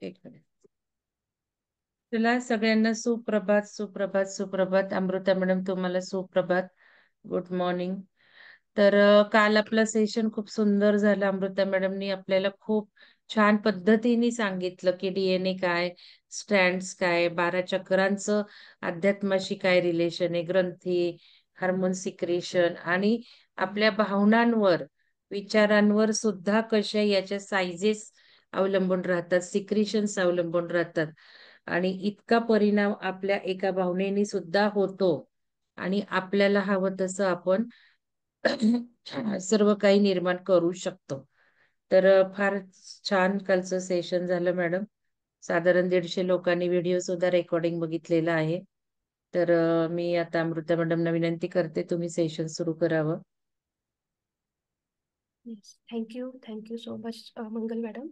एक मिनिट. चला सगळ्यांना सुप्रभात सुप्रभात सुप्रभात. अमृता मॅडम तुम्हाला सुप्रभात. Good morning. तर काल आपलं सेशन खूप सुंदर झालं. अमृता मॅडमनी आपल्याला खूप छान पद्धतीने सांगितलं की डीएनए काय, स्ट्रँड्स काय, 12 चक्रांचं अध्यात्माशी काय रिलेशन आहे, ग्रंथी, हार्मोन सिक्रेशन आणि आपल्या भावनांवर, विचारांवर सुद्धा कशा याच्या सायझेस अवलंबून राहतात, सिक्रेशन्स अवलंबून राहतात आणि इतका परिणाम आपल्या एका भावनेने सुद्धा होतो आणि आपल्याला हवं तसं आपण सर्व काही निर्माण करू शकतो. तर फार छान कालचं सेशन झालं मॅडम. साधारण 150 लोकांनी व्हिडिओ सुद्धा रेकॉर्डिंग बघितलेलं आहे. तर मी आता अमृता मॅडमना विनंती करते तुम्ही सेशन सुरू करावं. थँक्यू सो मच मंगल मॅडम.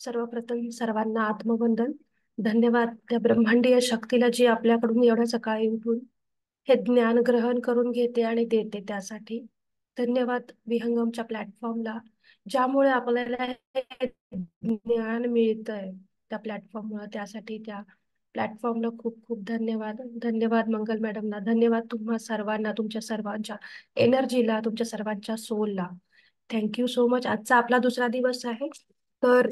सर्वप्रथम सर्वांना आत्मवंदन. धन्यवाद त्या ब्रह्मांडीय शक्तीला जी आपल्याकडून एवढ्या सकाळी उठून हे ज्ञान ग्रहण करून घेते आणि देते त्यासाठी. धन्यवाद विहंगमच्या प्लॅटफॉर्मला ज्यामुळे आपल्याला हे ज्ञान मिळतंय त्या प्लॅटफॉर्ममुळे. त्यासाठी त्या प्लॅटफॉर्मला खूप खूप धन्यवाद. धन्यवाद मंगल मॅडमला. धन्यवाद तुम्हा सर्वांना, तुमच्या सर्वांच्या एनर्जीला, तुमच्या सर्वांच्या सोलला. Thank you so much. आजचा आपला दुसरा दिवस आहे. तर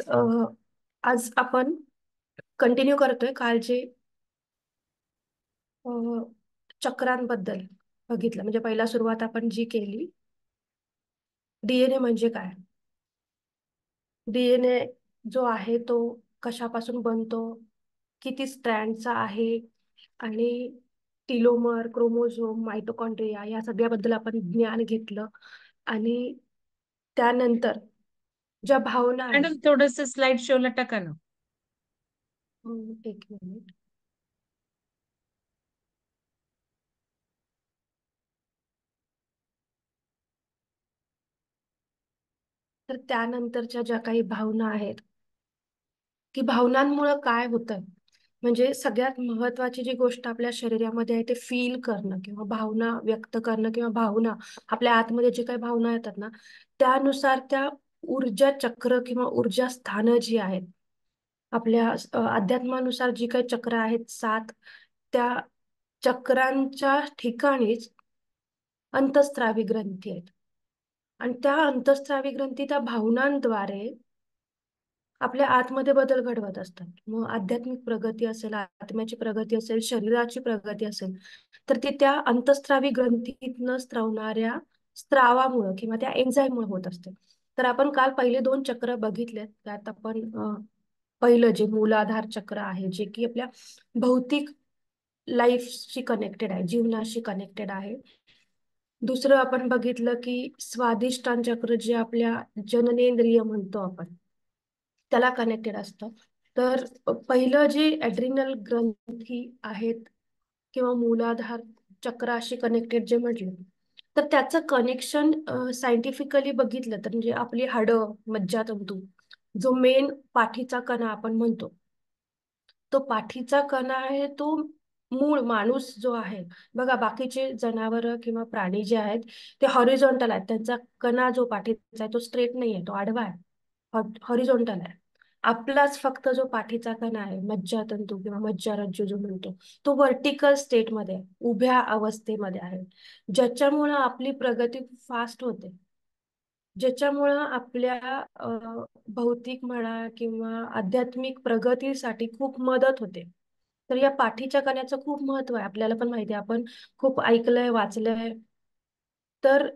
आज आपण कंटिन्यू करतोय काल जे चक्रांबद्दल बघितलं. म्हणजे पहिला सुरुवात आपण जी केली, डीएनए म्हणजे काय, डीएनए जो आहे तो कशापासून बनतो, किती स्ट्रँडचा आहे आणि टिलोमर, क्रोमोझोम, मायटोकॉन्ड्रिया या सगळ्याबद्दल आपण ज्ञान घेतलं. आणि त्यानंतर ज्या भावना आहेत. मॅडम थोडस स्लाइड शोला टाका ना. एक मिनिट. तर त्यानंतरच्या ज्या काही भावना आहेत की भावनांमुळे काय होतं, म्हणजे सगळ्यात महत्वाची जी गोष्ट आपल्या शरीरामध्ये आहे ते फील करणं किंवा भावना व्यक्त करणं किंवा भावना आपल्या आतमध्ये जे काही भावना येतात ना त्यानुसार त्या ऊर्जा चक्र किंवा ऊर्जा स्थानं जी आहेत आपल्या अध्यात्मानुसार जी काही चक्र आहेत 7, त्या चक्रांच्या ठिकाणीच अंतःस्रावी ग्रंथी आहेत. आणि त्या अंतःस्रावी ग्रंथी त्या भावनांद्वारे आपल्या आतमध्ये बदल घडवत असतात. मग आध्यात्मिक प्रगती असेल, आत्म्याची प्रगती असेल, शरीराची प्रगती असेल, तर ती त्या अंतःस्रावी ग्रंथीतनं स्त्रवणाऱ्या स्त्रावामुळे किंवा त्या एन्झाईममुळे होत असते. तर आपण काल पहिले 2 चक्र बघितले. त्यात आपण पहिलं जे मूलाधार चक्र आहे जे की आपल्या भौतिक लाईफशी कनेक्टेड आहे, जीवनाशी कनेक्टेड आहे. दुसरं आपण बघितलं की स्वादिष्टान चक्र जे आपल्या जननेंद्रिय म्हणतो आपण त्याला कनेक्टेड असतं. तर पहिलं जे ॲड्रिनल ग्रंथी आहेत किंवा मूलाधार चक्राशी कनेक्टेड जे म्हटलं तर त्याचं कनेक्शन सायंटिफिकली बघितलं तर म्हणजे आपली हाडं, मज्जातंतू, जो मेन पाठीचा कणा आपण म्हणतो तो पाठीचा कणा आहे तो मूळ माणूस जो आहे बघा, बाकीचे जनावर किंवा प्राणी जे आहेत ते हॉरिझॉन्टल आहेत, त्यांचा कणा जो पाठीचा आहे तो स्ट्रेट नाही आहे, तो आडवा आहे, हॉरिझॉन्टल आहे. आपलाच फक्त जो पाठीचा कणा आहे मज्जातंतू किंवा मज्जारज्जू जो म्हणतो तो व्हर्टिकल स्टेटमध्ये आहे, उभ्या अवस्थेमध्ये आहे, ज्याच्यामुळं आपली प्रगती फास्ट होते, ज्याच्यामुळं आपल्या भौतिक म्हणा किंवा आध्यात्मिक प्रगतीसाठी खूप मदत होते. तर या पाठीच्या कण्याचं खूप महत्व आहे, आपल्याला पण माहिती आहे, आपण खूप ऐकलंय, वाचलंय. तर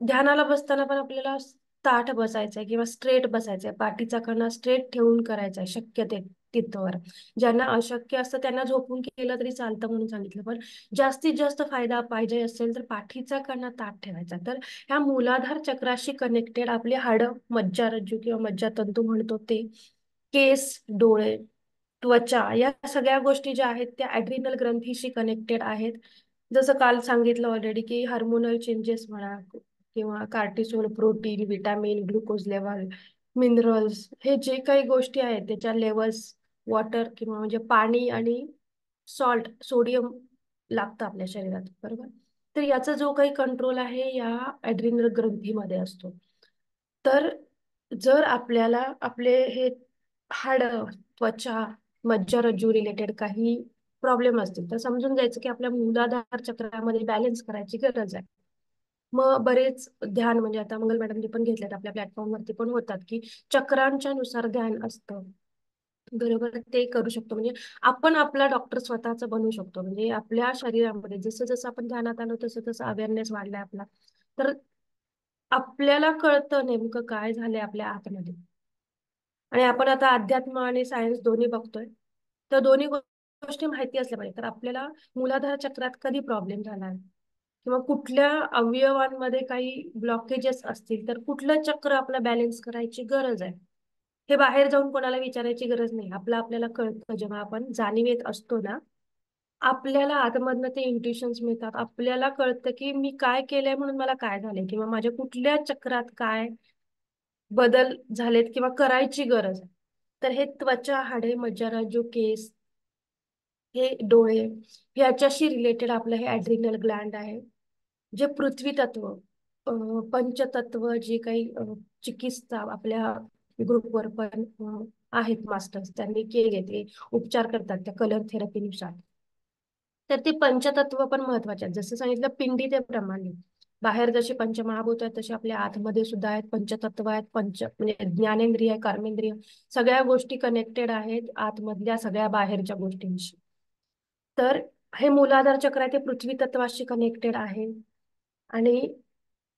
ध्यानाला बसताना पण आपल्याला ताठ बसायचंय किंवा स्ट्रेट बसायचंय, पाठीचा कणा स्ट्रेट ठेवून करायचा शक्य ते तिथवर. ज्यांना अशक्य असतं त्यांना झोपून केलं तरी चालतं म्हणून सांगितलं, पण जास्तीत जास्त फायदा पाहिजे असेल तर पाठीचा कणा ताठ ठेवायचा. तर ह्या मूलाधार चक्राशी कनेक्टेड आपली हाडं, मज्जारज्जू किंवा मज्जातंतू म्हणतो ते, केस, डोळे, त्वचा या सगळ्या गोष्टी ज्या आहेत त्या ॲड्रिनल ग्रंथीशी कनेक्टेड आहेत. जसं काल सांगितलं ऑलरेडी की हार्मोनल चेंजेस म्हणा किंवा cortisol, protein, vitamin, glucose level, minerals, हे जे काही गोष्टी आहेत त्याच्या लेवल्स, वॉटर किंवा म्हणजे पाणी आणि सॉल्ट, सोडियम लागतं आपल्या शरीरात, बरोबर. तर याचा जो काही कंट्रोल आहे या ॲड्रिनल ग्रंथीमध्ये असतो. तर जर आपल्याला आपले हे हाडं, त्वचा, मज्जारज्जू रिलेटेड काही प्रॉब्लेम असतील तर समजून जायचं की आपल्या मूलाधार चक्रामध्ये बॅलन्स करायची गरज आहे. मग बरेच ध्यान म्हणजे आता मंगल मॅडमनी पण घेतल्यात आपल्या प्लॅटफॉर्मवरती पण होतात की चक्रांच्या नुसार ध्यान असतं. बरोबर ते करू शकतो म्हणजे आपण आपला डॉक्टर स्वतःच बनवू शकतो. म्हणजे आपल्या शरीरामध्ये जसं जसं आपण ध्यानात आलो तसं तसं अवेअरनेस वाढलाय आपला. तर आपल्याला कळतं नेमकं काय झालंय आपल्या आतमध्ये. आणि आपण आता अध्यात्म आणि सायन्स दोन्ही बघतोय. तर दोन्ही गोष्टी माहिती असल्या पाहिजे. तर आपल्याला मूलाधार चक्रात कधी प्रॉब्लेम झाला किंवा कुठल्या अवयवांमध्ये काही ब्लॉकेजेस असतील तर कुठलं चक्र आपला बॅलन्स करायची गरज आहे, हे बाहेर जाऊन कोणाला विचारायची गरज नाही. आपल्याला कळतं जेव्हा आपण जाणीवेत असतो ना, आपल्याला आतमधनं ते इंट्युशन्स मिळतात. आपल्याला कळतं की मी काय केलंय म्हणून मला काय झालंय किंवा माझ्या कुठल्या चक्रात काय बदल झालेत किंवा करायची गरज आहे. तर हे त्वचा, हाडे, मज्जाराजू, केस, हे डोळे, ह्याच्याशी रिलेटेड आपलं हे ऍड्रिनल ग्लॅन्ड आहे. जे पृथ्वी तत्व, पंचतत्व, जे काही चिकित्सा आपल्या ग्रुपवर पण आहेत मास्टर्स, त्यांनी केले ते उपचार करतात त्या कलर थेरपीनुसार. तर ते पंचतत्व पण महत्वाचे आहेत. जसं सांगितलं पिंडी ते प्रमाणे बाहेर जसे पंचमहाभूत आहेत तसे आपल्या आतमध्ये सुद्धा आहेत पंचतत्व आहेत. म्हणजे ज्ञानेंद्रिय, कर्मेंद्रिय सगळ्या गोष्टी कनेक्टेड आहेत आतमधल्या सगळ्या बाहेरच्या गोष्टींशी. तर हे मूलाधार चक्र आहे ते पृथ्वी तत्वाशी कनेक्टेड आहे. आणि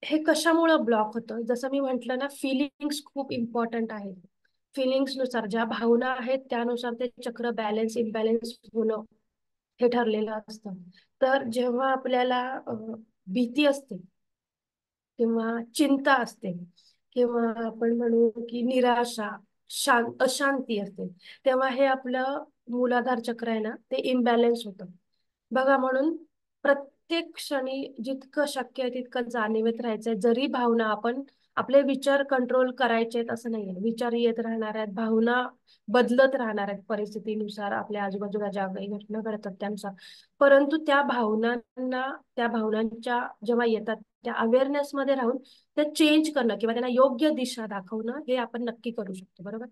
हे कशामुळं ब्लॉक होतं, जसं मी म्हंटल ना, फिलिंग्स खूप इम्पॉर्टंट आहेत. फिलिंग्स नुसार ज्या भावना आहेत त्यानुसार ते चक्र बॅलन्स इम्बॅलन्स होणं हे ठरलेलं असतं. तर जेव्हा आपल्याला भीती असते किंवा चिंता असते किंवा आपण म्हणू की निराशा, अशांती असते, तेव्हा हे आपलं मूलाधार चक्र आहे ना ते इम्बॅलन्स होतं. बघा, म्हणून प्रत्येक क्षणी जितकं शक्य आहे तितकं जाणीवेत राहायचंय. जरी भावना आपण आपले विचार कंट्रोल करायचे आहेत असं नाहीये. विचार येत राहणार आहेत, भावना बदलत राहणार आहेत परिस्थितीनुसार, आपल्या आजूबाजूला ज्या काही घटना घडतात त्यानुसार. परंतु त्या भावनांच्या जेव्हा येतात त्या अवेअरनेस मध्ये राहून त्या चेंज करणं किंवा त्यांना योग्य दिशा दाखवणं हे आपण नक्की करू शकतो. बरोबर.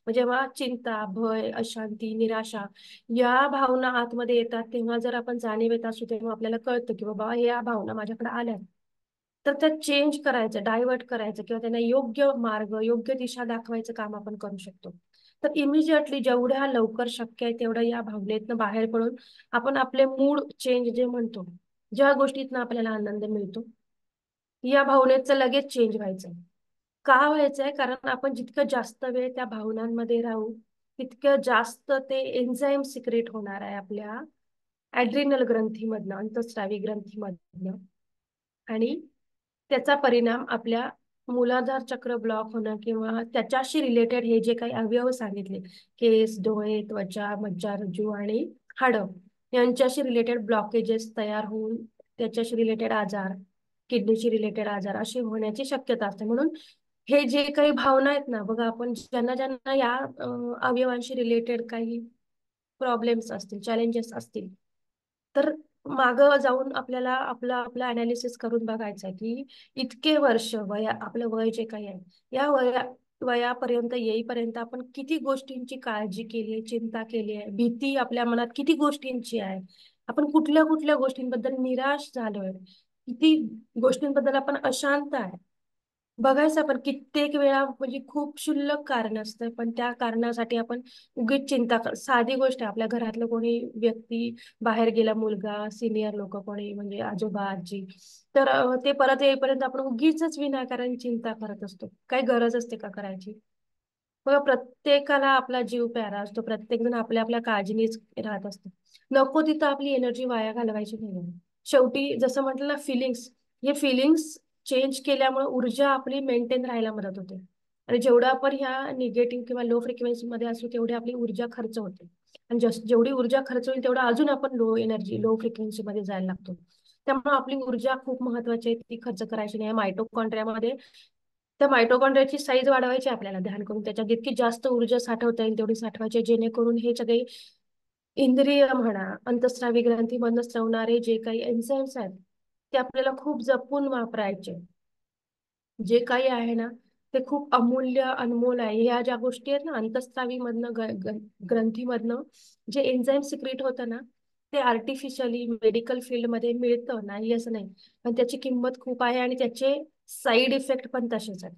म्हणजे जेव्हा चिंता, भय, अशांती, निराशा या भावना आतमध्ये येतात तेव्हा जर आपण जाणीवेत असू तेव्हा आपल्याला कळतं की बाबा या भावना माझ्याकडे आल्या, तर त्या चेंज करायचं, डायव्हर्ट करायचं किंवा त्यांना योग्य मार्ग, योग्य दिशा दाखवायचं काम आपण करू शकतो. तर इमिजिएटली जेवढ्या लवकर शक्य आहे तेवढं या भावनेतनं बाहेर पडून आपण आपले मूड चेंज जे म्हणतो, ज्या गोष्टीतनं आपल्याला आनंद मिळतो, या भावनेचं लगेच चेंज व्हायचं. का व्हायचंय? कारण आपण जितकं जास्त वेळ त्या भावनांमध्ये राहू तितकं जास्त ते एन्झाईम सिक्रेट होणार आहे आपल्या ऍड्रिनल ग्रंथीमधनं, अंतस्रावी ग्रंथीमधनं. आणि त्याचा परिणाम आपल्या मूलाधार चक्र ब्लॉक होणं किंवा त्याच्याशी रिलेटेड हे जे काही अवयव सांगितले, केस, डोळे, त्वचा, मज्जारज्जू आणि हाडं, यांच्याशी रिलेटेड ब्लॉकेजेस तयार होऊन त्याच्याशी रिलेटेड आजार, किडनीशी रिलेटेड आजार अशी होण्याची शक्यता असते. म्हणून हे जे काही भावना आहेत ना, बघा, आपण ज्यांना ज्यांना या अवयवांशी रिलेटेड काही प्रॉब्लेम्स असतील, चॅलेंजेस असतील, तर मागं जाऊन आपल्याला आपलं आपलं अनालिसिस करून बघायचं आहे की इतके वर्ष आपलं वय जे काही आहे या वयापर्यंत येईपर्यंत आपण किती गोष्टींची काळजी केली आहे, चिंता केली आहे, भीती आपल्या मनात किती गोष्टींची आहे, आपण कुठल्या कुठल्या गोष्टींबद्दल निराश झालोय, किती गोष्टींबद्दल आपण अशांत आहे. बघायचं आपण कित्येक वेळा, म्हणजे खूप क्षुल्लक कारण असतं पण त्या कारणासाठी आपण उगीच चिंता साधी गोष्ट आहे, आपल्या घरातलं कोणी व्यक्ती बाहेर गेला, मुलगा, सिनियर लोक कोणी, म्हणजे आजोबा, आजी, तर ते परत येईपर्यंत आपण उगीच विनाकारण चिंता करत असतो. काही गरज असते का करायची? बघा, प्रत्येकाला आपला जीव प्यारा असतो, प्रत्येक जण आपल्या आपल्या काळजीनेच राहत असतो. नको तिथं आपली एनर्जी वाया घालवायची नाही. शेवटी जसं म्हटलं ना, फिलिंग्स, हे फिलिंग्स चेंज केल्यामुळे ऊर्जा आपली मेंटेन राहायला मदत होते. आणि जेवढं आपण ह्या निगेटिव्ह किंवा लो फ्रिक्वेन्सी मध्ये असू तेवढी आपली ऊर्जा खर्च होते. आणि जेवढी ऊर्जा खर्च होईल तेवढं अजून आपण लो एनर्जी, लो फ्रिक्वेन्सी मध्ये जायला लागतो. त्यामुळे आपली ऊर्जा खूप महत्वाची आहे, ती खर्च करायची नाही. मायटोकॉन्ड्रियामध्ये त्या मायटोकॉन्ड्रियाची साईज वाढवायची आपल्याला, ध्यान करून त्याच्यात जितकी जास्त ऊर्जा साठवता येईल तेवढी साठवायची, जेणेकरून हे सगळे इंद्रिय म्हणा, अंतस्रावी ग्रंथीमधून स्रवणारे जे काही एन्झाईम्स आहेत ते आपल्याला खूप जपून वापरायचे. जे काही आहे ना ते खूप अमूल्य अनमोल आहे. ह्या ज्या गोष्टी आहेत ना, अंतस्त्रावी मधनं ग्रंथीमधनं जे एन्झाईम सिक्रेट होतं ना, ते आर्टिफिशियली मेडिकल फील्डमध्ये मिळतं, नाही असं नाही, पण त्याची किंमत खूप आहे आणि त्याचे साईड इफेक्ट पण तसेच आहेत.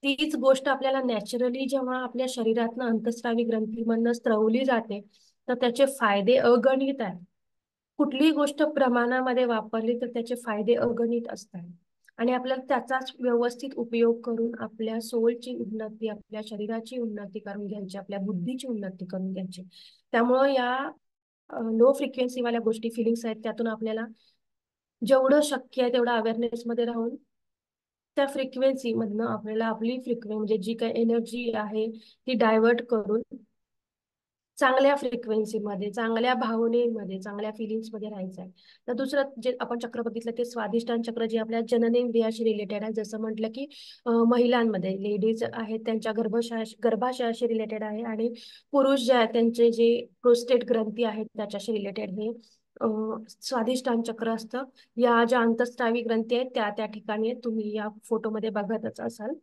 तीच गोष्ट आपल्याला नॅचरली जेव्हा आपल्या शरीरातनं अंतस्रावी ग्रंथीमधनं स्त्रवली जाते, तर त्याचे फायदे अगणित आहेत. कुठलीही गोष्ट प्रमाणामध्ये वापरली तर त्याचे फायदे अगणित असतात. आणि आपल्याला त्याचाच व्यवस्थित उपयोग करून आपल्या सोलची उन्नती, आपल्या शरीराची उन्नती करून घ्यायची, आपल्या बुद्धीची उन्नती करून घ्यायची. त्यामुळं या लो फ्रिक्वेन्सीवाल्या गोष्टी, फिलिंग्स आहेत, त्यातून आपल्याला जेवढं शक्य आहे तेवढं अवेअरनेस मध्ये राहून त्या फ्रिक्वेन्सी मधनं आपल्याला आपली फ्रिक्वेन्सी म्हणजे जी काही एनर्जी आहे ती डायव्हर्ट करून चांगल्या फ्रिक्वेन्सीमध्ये, चांगल्या भावनेमध्ये, चांगल्या फिलिंग्स मध्ये राहायचं आहे. तर दुसरं जे आपण चक्र बघितलं ते स्वादिष्टान चक्र, जे आपल्या जननेंद्रियाशी रिलेटेड आहे. जसं म्हटलं की महिलांमध्ये लेडीज आहेत त्यांच्या गर्भाशयाशी रिलेटेड आहे, आणि पुरुष जे आहेत त्यांचे जे प्रोस्टेट ग्रंथी आहेत त्याच्याशी रिलेटेड हे स्वादिष्टान चक्र असतं. या ज्या अंतस्रावी ग्रंथी आहेत त्या त्या ठिकाणी आहेत. तुम्ही या फोटोमध्ये बघतच असाल.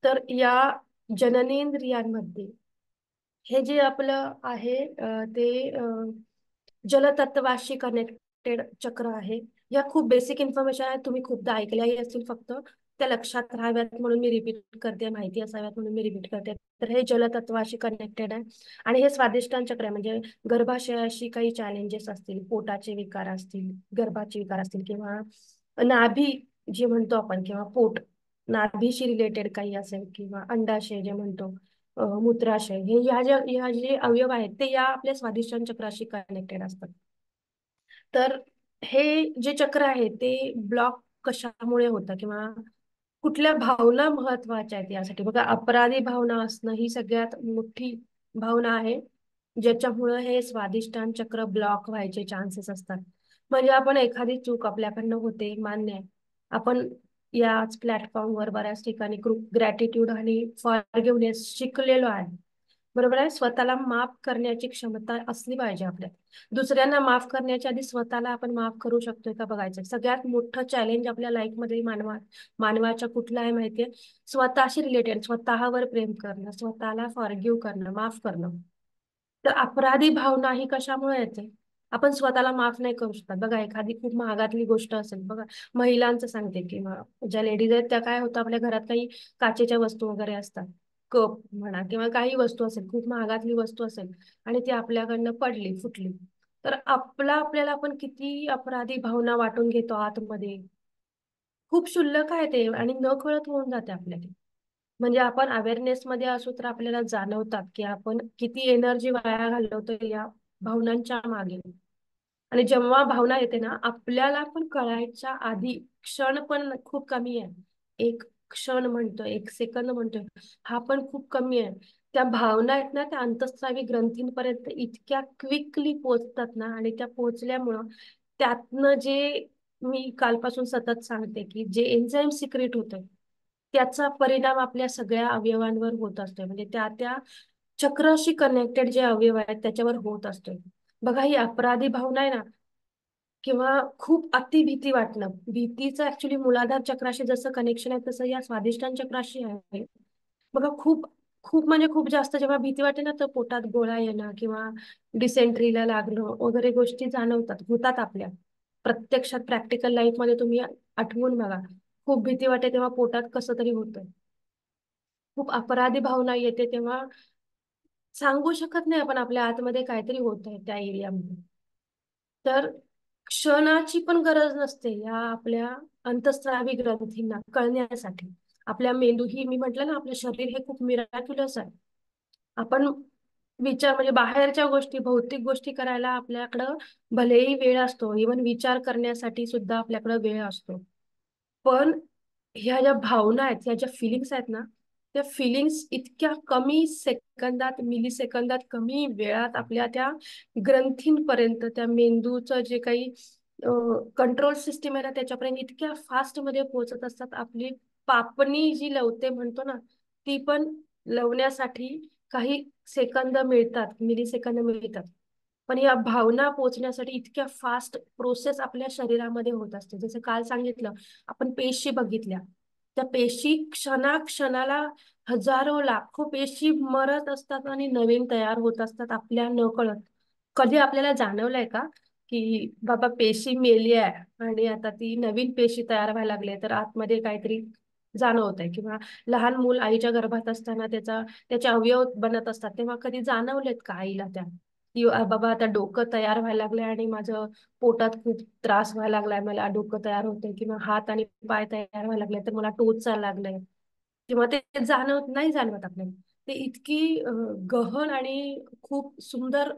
तर या जननेंद्रियांमध्ये हे जे आपलं आहे ते जलतत्वाशी कनेक्टेड चक्र आहे. या खूप बेसिक इन्फॉर्मेशन आहे, तुम्ही खूपदा ऐकल्याही असतील, फक्त त्या लक्षात राहाव्यात म्हणून मी रिपीट करते, माहिती असाव्यात म्हणून मी रिपीट करते. तर हे जलतत्वाशी कनेक्टेड आहे. आणि हे स्वादिष्टान चक्र आहे, म्हणजे गर्भाशयाशी काही चॅलेंजेस असतील, पोटाचे विकार असतील, गर्भाचे विकार असतील, किंवा नाभी जे म्हणतो आपण, किंवा पोट, नाभीशी रिलेटेड काही असेल, किंवा अंडाशय जे म्हणतो, मूत्राशय, हे ह्या जे अवयव आहेत ते या आपल्या स्वादिष्टान चक्राशी कनेक्टेड असतात. तर हे जे चक्र आहे ते ब्लॉक कशामुळे होतं, किंवा कुठल्या भावना महत्वाच्या आहेत यासाठी? बघा, अपराधी भावना असणं ही सगळ्यात मोठी भावना आहे, ज्याच्यामुळे हे स्वादिष्टान चक्र ब्लॉक व्हायचे चान्सेस असतात. म्हणजे आपण एखादी चूक आपल्याकडनं होते, मान्य आहे, आपण याच प्लॅटफॉर्मवर बऱ्याच ठिकाणी ग्रॅटिट्यूड आणि फॉरगिव्हनेस शिकलेलो आहे, बरोबर आहे. स्वतःला माफ करण्याची क्षमता असली पाहिजे आपल्यात. दुसऱ्यांना माफ करण्याच्या आधी स्वतःला आपण माफ करू शकतोय का बघायचं. सगळ्यात मोठं चॅलेंज आपल्या लाईफमध्ये मानवाच्या कुठलं आहे माहितीये? स्वतःशी रिलेटेड, स्वतःवर प्रेम करणं, स्वतःला फॉरगिव्ह करणं, माफ करणं. तर अपराधी भावना ही कशामुळे येते? आपण स्वतःला माफ नाही करू शकत. बघा, एखादी खूप महागातली गोष्ट असेल, बघा महिलांचं सांगते किंवा ज्या लेडीज आहेत त्या, काय होतं, आपल्या घरात काही काचेच्या वस्तू वगैरे असतात, कप म्हणा किंवा काही वस्तू असेल, खूप महागातली वस्तू असेल, आणि ती आपल्याकडनं पडली, फुटली, तर आपल्याला आपण किती अपराधी भावना वाटून घेतो आतमध्ये. खूप क्षुल्लक आहे ते, आणि न कळत होऊन जाते आपल्याला. म्हणजे आपण अवेअरनेस मध्ये असू तर आपल्याला जाणवतात की आपण किती एनर्जी वाया घालवतो या भावनांच्या मागे. आणि जेव्हा भावना येते ना, आपल्याला पण कळायच्या आधी क्षण पण खूप कमी आहे. एक क्षण म्हणतोय, एक सेकंद म्हणतोय, हा पण खूप कमी आहे. त्या भावना आहेत ना, त्या अंतःस्रावी ग्रंथींपर्यंत इतक्या क्विकली पोहोचतात ना, आणि त्या पोहोचल्यामुळं त्यातनं जे मी कालपासून सतत सांगते की जे एन्झाईम सिक्रेट होतं, त्याचा परिणाम आपल्या सगळ्या अवयवांवर होत असतोय. म्हणजे त्या त्या चक्राशी कनेक्टेड जे अवयव आहेत त्याच्यावर होत असतोय. बघा, ही अपराधी भावना आहे ना, किंवा खूप अतिभीती वाटणं, भीतीचं ऍक्च्युली मूलाधार चक्राशी जसं कनेक्शन आहे तसं या स्वादिष्टान चक्राशी आहे. बघा, खूप खूप म्हणजे खूप जास्त जेव्हा भीती वाटते ना, तर पोटात गोळा येणं किंवा डिसेंट्रीला लागणं वगैरे गोष्टी जाणवतात, होतात आपल्या प्रत्यक्षात. प्रॅक्टिकल लाईफ मध्ये तुम्ही आठवून बघा, खूप भीती वाटते तेव्हा पोटात कसं तरी होतं. खूप अपराधी भावना येते तेव्हा सांगू शकत नाही आपण, आपल्या आतमध्ये काहीतरी होत आहे त्या एरियामध्ये. तर क्षणाची पण गरज नसते या आपल्या अंतःस्रावी ग्रंथींना कळण्यासाठी. आपल्या मेंदू ही, मी म्हटलं ना, आपलं शरीर हे खूप मिराक्युलस आहे. आपण विचार म्हणजे बाहेरच्या गोष्टी, भौतिक गोष्टी करायला आपल्याकडं भलेही वेळ असतो, इव्हन विचार करण्यासाठी सुद्धा आपल्याकडं वेळ असतो, पण ह्या ज्या भावना आहेत, ह्या ज्या फिलिंग्स आहेत ना, त्या फिलिंग्स इतक्या कमी सेकंदात, मिली सेकंदात, कमी वेळात आपल्या त्या ग्रंथींपर्यंत, त्या मेंदूचं जे काही कंट्रोल सिस्टीम आहे ना त्याच्यापर्यंत इतक्या फास्ट मध्ये पोहोचत असतात. आपली पापणी जी लवते म्हणतो ना, ती पण लवण्यासाठी काही सेकंद मिळतात, मिली सेकंद मिळतात. पण या भावना पोहोचण्यासाठी इतक्या फास्ट प्रोसेस आपल्या शरीरामध्ये होत असते. जसं काल सांगितलं, आपण पेशी बघितल्या, त्या पेशी क्षणाक्षणाला हजारो लाखो पेशी मरत असतात आणि नवीन तयार होत असतात आपल्या नकळत. कधी आपल्याला जाणवलंय का की बाबा पेशी मेली आहे आणि आता ती नवीन पेशी तयार व्हायला लागली तर आतमध्ये काहीतरी जाणवत आहे? किंवा लहान मूल आईच्या गर्भात असताना त्याचे अवयव बनत असतात, तेव्हा कधी जाणवलेत का आईला त्या की बाबा आता डोकं तयार व्हायला लागलंय आणि माझं पोटात खूप त्रास व्हायला लागलाय, मला डोकं तयार होतंय, किंवा हात आणि पाय तयार व्हायला लागले तर मला टोचायला लागलंय, किंवा ते नाही जाणवत आपल्याला. ते इतकी गहन आणि खूप सुंदर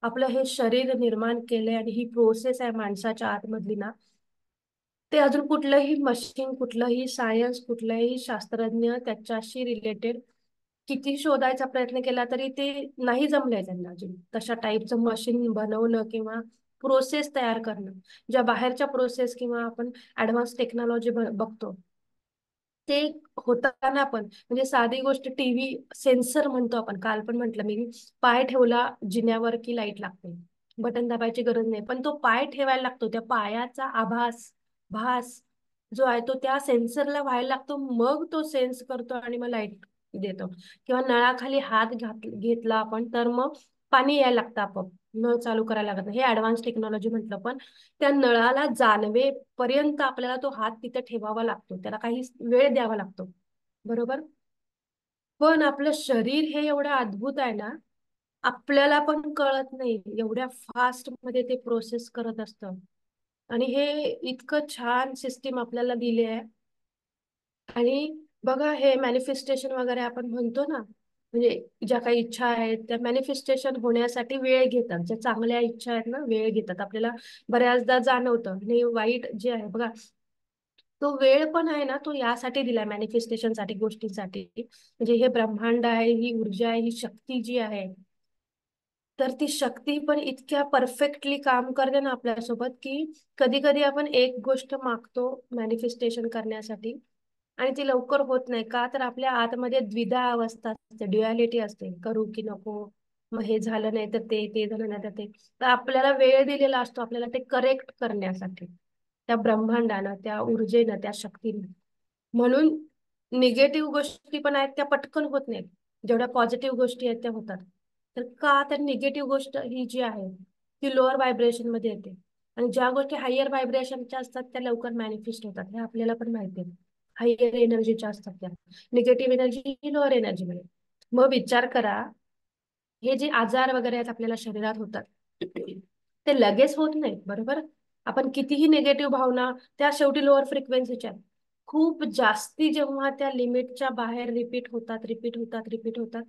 आपलं हे शरीर निर्माण केलंय आणि ही प्रोसेस आहे माणसाच्या आतमधली ना, ते अजून कुठलंही मशीन, कुठलंही सायन्स, कुठलाही शास्त्रज्ञ त्याच्याशी रिलेटेड किती शोधायचा प्रयत्न केला तरी ते नाही जमलंय त्यांना अजून तशा टाईपचं मशीन बनवणं किंवा प्रोसेस तयार करणं. ज्या बाहेरच्या प्रोसेस किंवा आपण ऍडव्हान्स टेक्नॉलॉजी बघतो ते होताना पण, म्हणजे साधी गोष्ट टीव्ही सेन्सर म्हणतो आपण, काल पण म्हटलं मी, पाय ठेवला जिन्यावर की लाईट लागते, बटन दाबायची गरज नाही, पण तो पाय ठेवायला लागतो, त्या पायाचा भास जो आहे तो त्या सेन्सरला व्हायला लागतो, मग तो सेन्स करतो आणि मग लाईट देतो. किंवा नळाखाली हात घेतला आपण तर मग पाणी यायला लागतं आपोआप, नळ चालू करायला लागत नाही. हे ऍडव्हान्स टेक्नॉलॉजी म्हटलं, पण त्या नळाला जाणवे पर्यंत आपल्याला तो हात तिथे ठेवावा लागतो, त्याला काही वेळ द्यावा लागतो, बरोबर? पण आपलं शरीर हे एवढं अद्भुत आहे ना, आपल्याला पण कळत नाही एवढ्या फास्ट मध्ये ते प्रोसेस करत असतं. आणि हे इतकं छान सिस्टीम आपल्याला दिली आहे. आणि बघा, हे मॅनिफेस्टेशन वगैरे आपण म्हणतो ना, म्हणजे ज्या काही इच्छा आहेत त्या मॅनिफेस्टेशन होण्यासाठी वेळ घेतात. ज्या चांगल्या इच्छा आहेत ना, वेळ घेतात. आपल्याला बऱ्याचदा जाणवतं. आणि वाईट जे आहे बघा, तो वेळ पण आहे ना, तो यासाठी दिलाय मॅनिफेस्टेशनसाठी, गोष्टींसाठी. म्हणजे हे ब्रह्मांड आहे, ही ऊर्जा आहे, ही शक्ती जी आहे, तर ती शक्ती पण इतक्या परफेक्टली काम करते ना आपल्यासोबत, की कधी कधी आपण एक गोष्ट मागतो मॅनिफेस्टेशन करण्यासाठी आणि ती लवकर होत नाही का, तर आपल्या आतमध्ये द्विधा अवस्था असते, ड्युअलिटी असते, करू की नको, मग हे झालं नाही तर ते झालं नाही तर ते. तर आपल्याला वेळ दिलेला असतो आपल्याला ते करेक्ट करण्यासाठी, त्या ब्रह्मांडानं, त्या ऊर्जेनं, त्या शक्तीनं. म्हणून निगेटिव्ह गोष्टी पण आहेत त्या पटकन होत नाहीत, जेवढ्या पॉझिटिव्ह गोष्टी आहेत त्या होतात. तर का, तर निगेटिव्ह गोष्ट ही जी आहे ती लोअर व्हायब्रेशन मध्ये येते, आणि ज्या गोष्टी हायर व्हायब्रेशनच्या असतात त्या लवकर मॅनिफेस्ट होतात, हे आपल्याला पण माहिती आहे. हायर एनर्जीच्या असतात त्या, निगेटिव्ह एनर्जी ही लोअर एनर्जी मध्ये. मग विचार करा, हे जे आजार वगैरे आहेत आपल्याला शरीरात होतात ते लगेच होत नाहीत, बरोबर? आपण कितीही निगेटिव्ह भावना, त्या शेवटी लोअर फ्रिक्वेन्सीच्या आहेत. खूप जास्ती जेव्हा त्या लिमिटच्या बाहेर रिपीट होतात,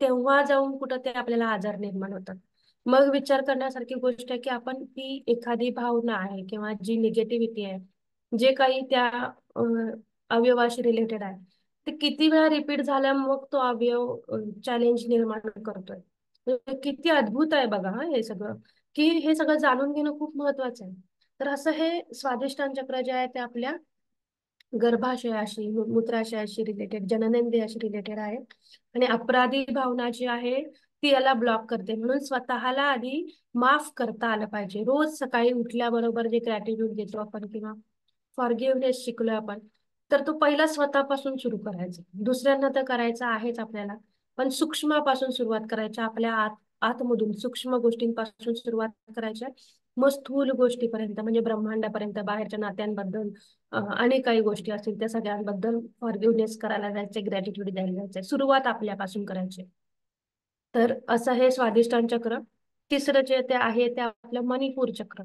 तेव्हा जाऊन कुठं ते आपल्याला आजार निर्माण होतात. मग विचार करण्यासारखी गोष्ट आहे की आपण ती एखादी भावना आहे किंवा जी निगेटिव्हिटी आहे, जे काही त्या अवयवाशी रिलेटेड आहे, ते किती वेळा रिपीट झाल्या मग तो अवयव चॅलेंज निर्माण करतोय. म्हणजे किती अद्भुत आहे बघा हा हे सगळं, की हे सगळं जाणून घेणं खूप महत्वाचं आहे. तर असं हे स्वादिष्टान चक्र जे आहे ते आपल्या गर्भाशयाशी, मूत्राशयाशी रिलेटेड, जननेंद्रियाशी रिलेटेड आहे. आणि अपराधी भावना जी आहे ती याला ब्लॉक करते. म्हणून स्वतःला आधी माफ करता आलं पाहिजे. रोज सकाळी उठल्याबरोबर जे ग्रॅटिट्यूड देतो आपण किंवा फॉरगिव्हनेस शिकलोय आपण, तर तो पहिला स्वतःपासून सुरू करायचा. दुसऱ्यांना तर करायचा आहेच आपल्याला, पण सूक्ष्मापासून सुरुवात करायची, आपल्या आतमधून सूक्ष्म गोष्टींपासून सुरुवात करायच्या, मग स्थूल गोष्टीपर्यंत म्हणजे ब्रह्मांडापर्यंत, बाहेरच्या नात्यांबद्दल आणि काही गोष्टी असतील त्या सगळ्यांबद्दल फॉरगिव्हनेस करायला जायचे, ग्रॅटिट्यूड द्यायला जायचे. सुरुवात आपल्यापासून करायची. तर असं हे स्वादिष्टान चक्र. तिसरं जे ते आहे ते आपलं मणिपूर चक्र,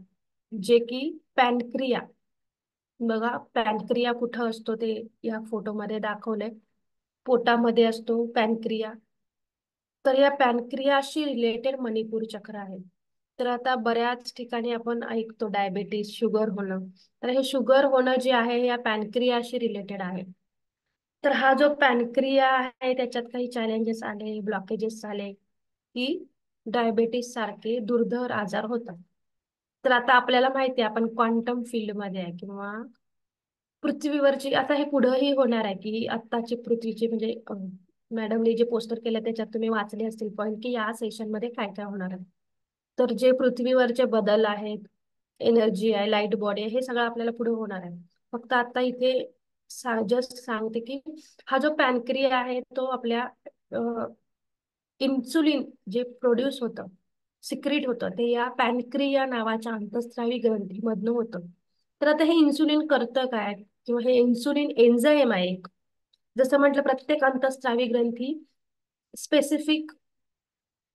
जे की पॅनक्रिया. बघा, पॅनक्रिया कुठं असतो ते या फोटोमध्ये दाखवलंय, पोटामध्ये असतो पॅनक्रिया. तर या पॅनक्रियाशी रिलेटेड मणिपूर चक्र आहे. तर आता बऱ्याच ठिकाणी आपण ऐकतो डायबेटीस, शुगर होणं, तर हे शुगर होणं जे आहे या पॅनक्रियाशी रिलेटेड आहे. तर हा जो पॅनक्रिया आहे त्याच्यात काही चॅलेंजेस आले, ब्लॉकेजेस आले, की डायबेटीस सारखे दुर्धर आजार होतात. तर आता आपल्याला माहिती आहे आपण क्वांटम फील्ड मध्ये आहे, किंवा पृथ्वीवरची, आता हे पुढेही होणार आहे की आत्ताची पृथ्वीची म्हणजे मॅडमने जे पोस्टर केलं त्याच्यात तुम्ही वाचले असतील पॉईंट, की या सेशन मध्ये काय काय होणार आहे. तर जे पृथ्वीवरचे बदल आहेत, एनर्जी आहे, लाईट बॉडी आहे, हे सगळं आपल्याला पुढे होणार आहे. फक्त आता इथे जस्ट सांगते की हा जो पॅनक्रिया आहे तो आपल्या इन्सुलिन जे प्रोड्यूस होतं, सिक्रीट होतं, ते या पॅनक्रिया नावाच्या अंतस्रावी ग्रंथीमधनं होतं. तर आता हे इन्सुलिन करतं काय, किंवा हे इन्सुलिन एन्झाईम आहे एक. जसं म्हटलं, प्रत्येक अंतस्रावी ग्रंथी स्पेसिफिक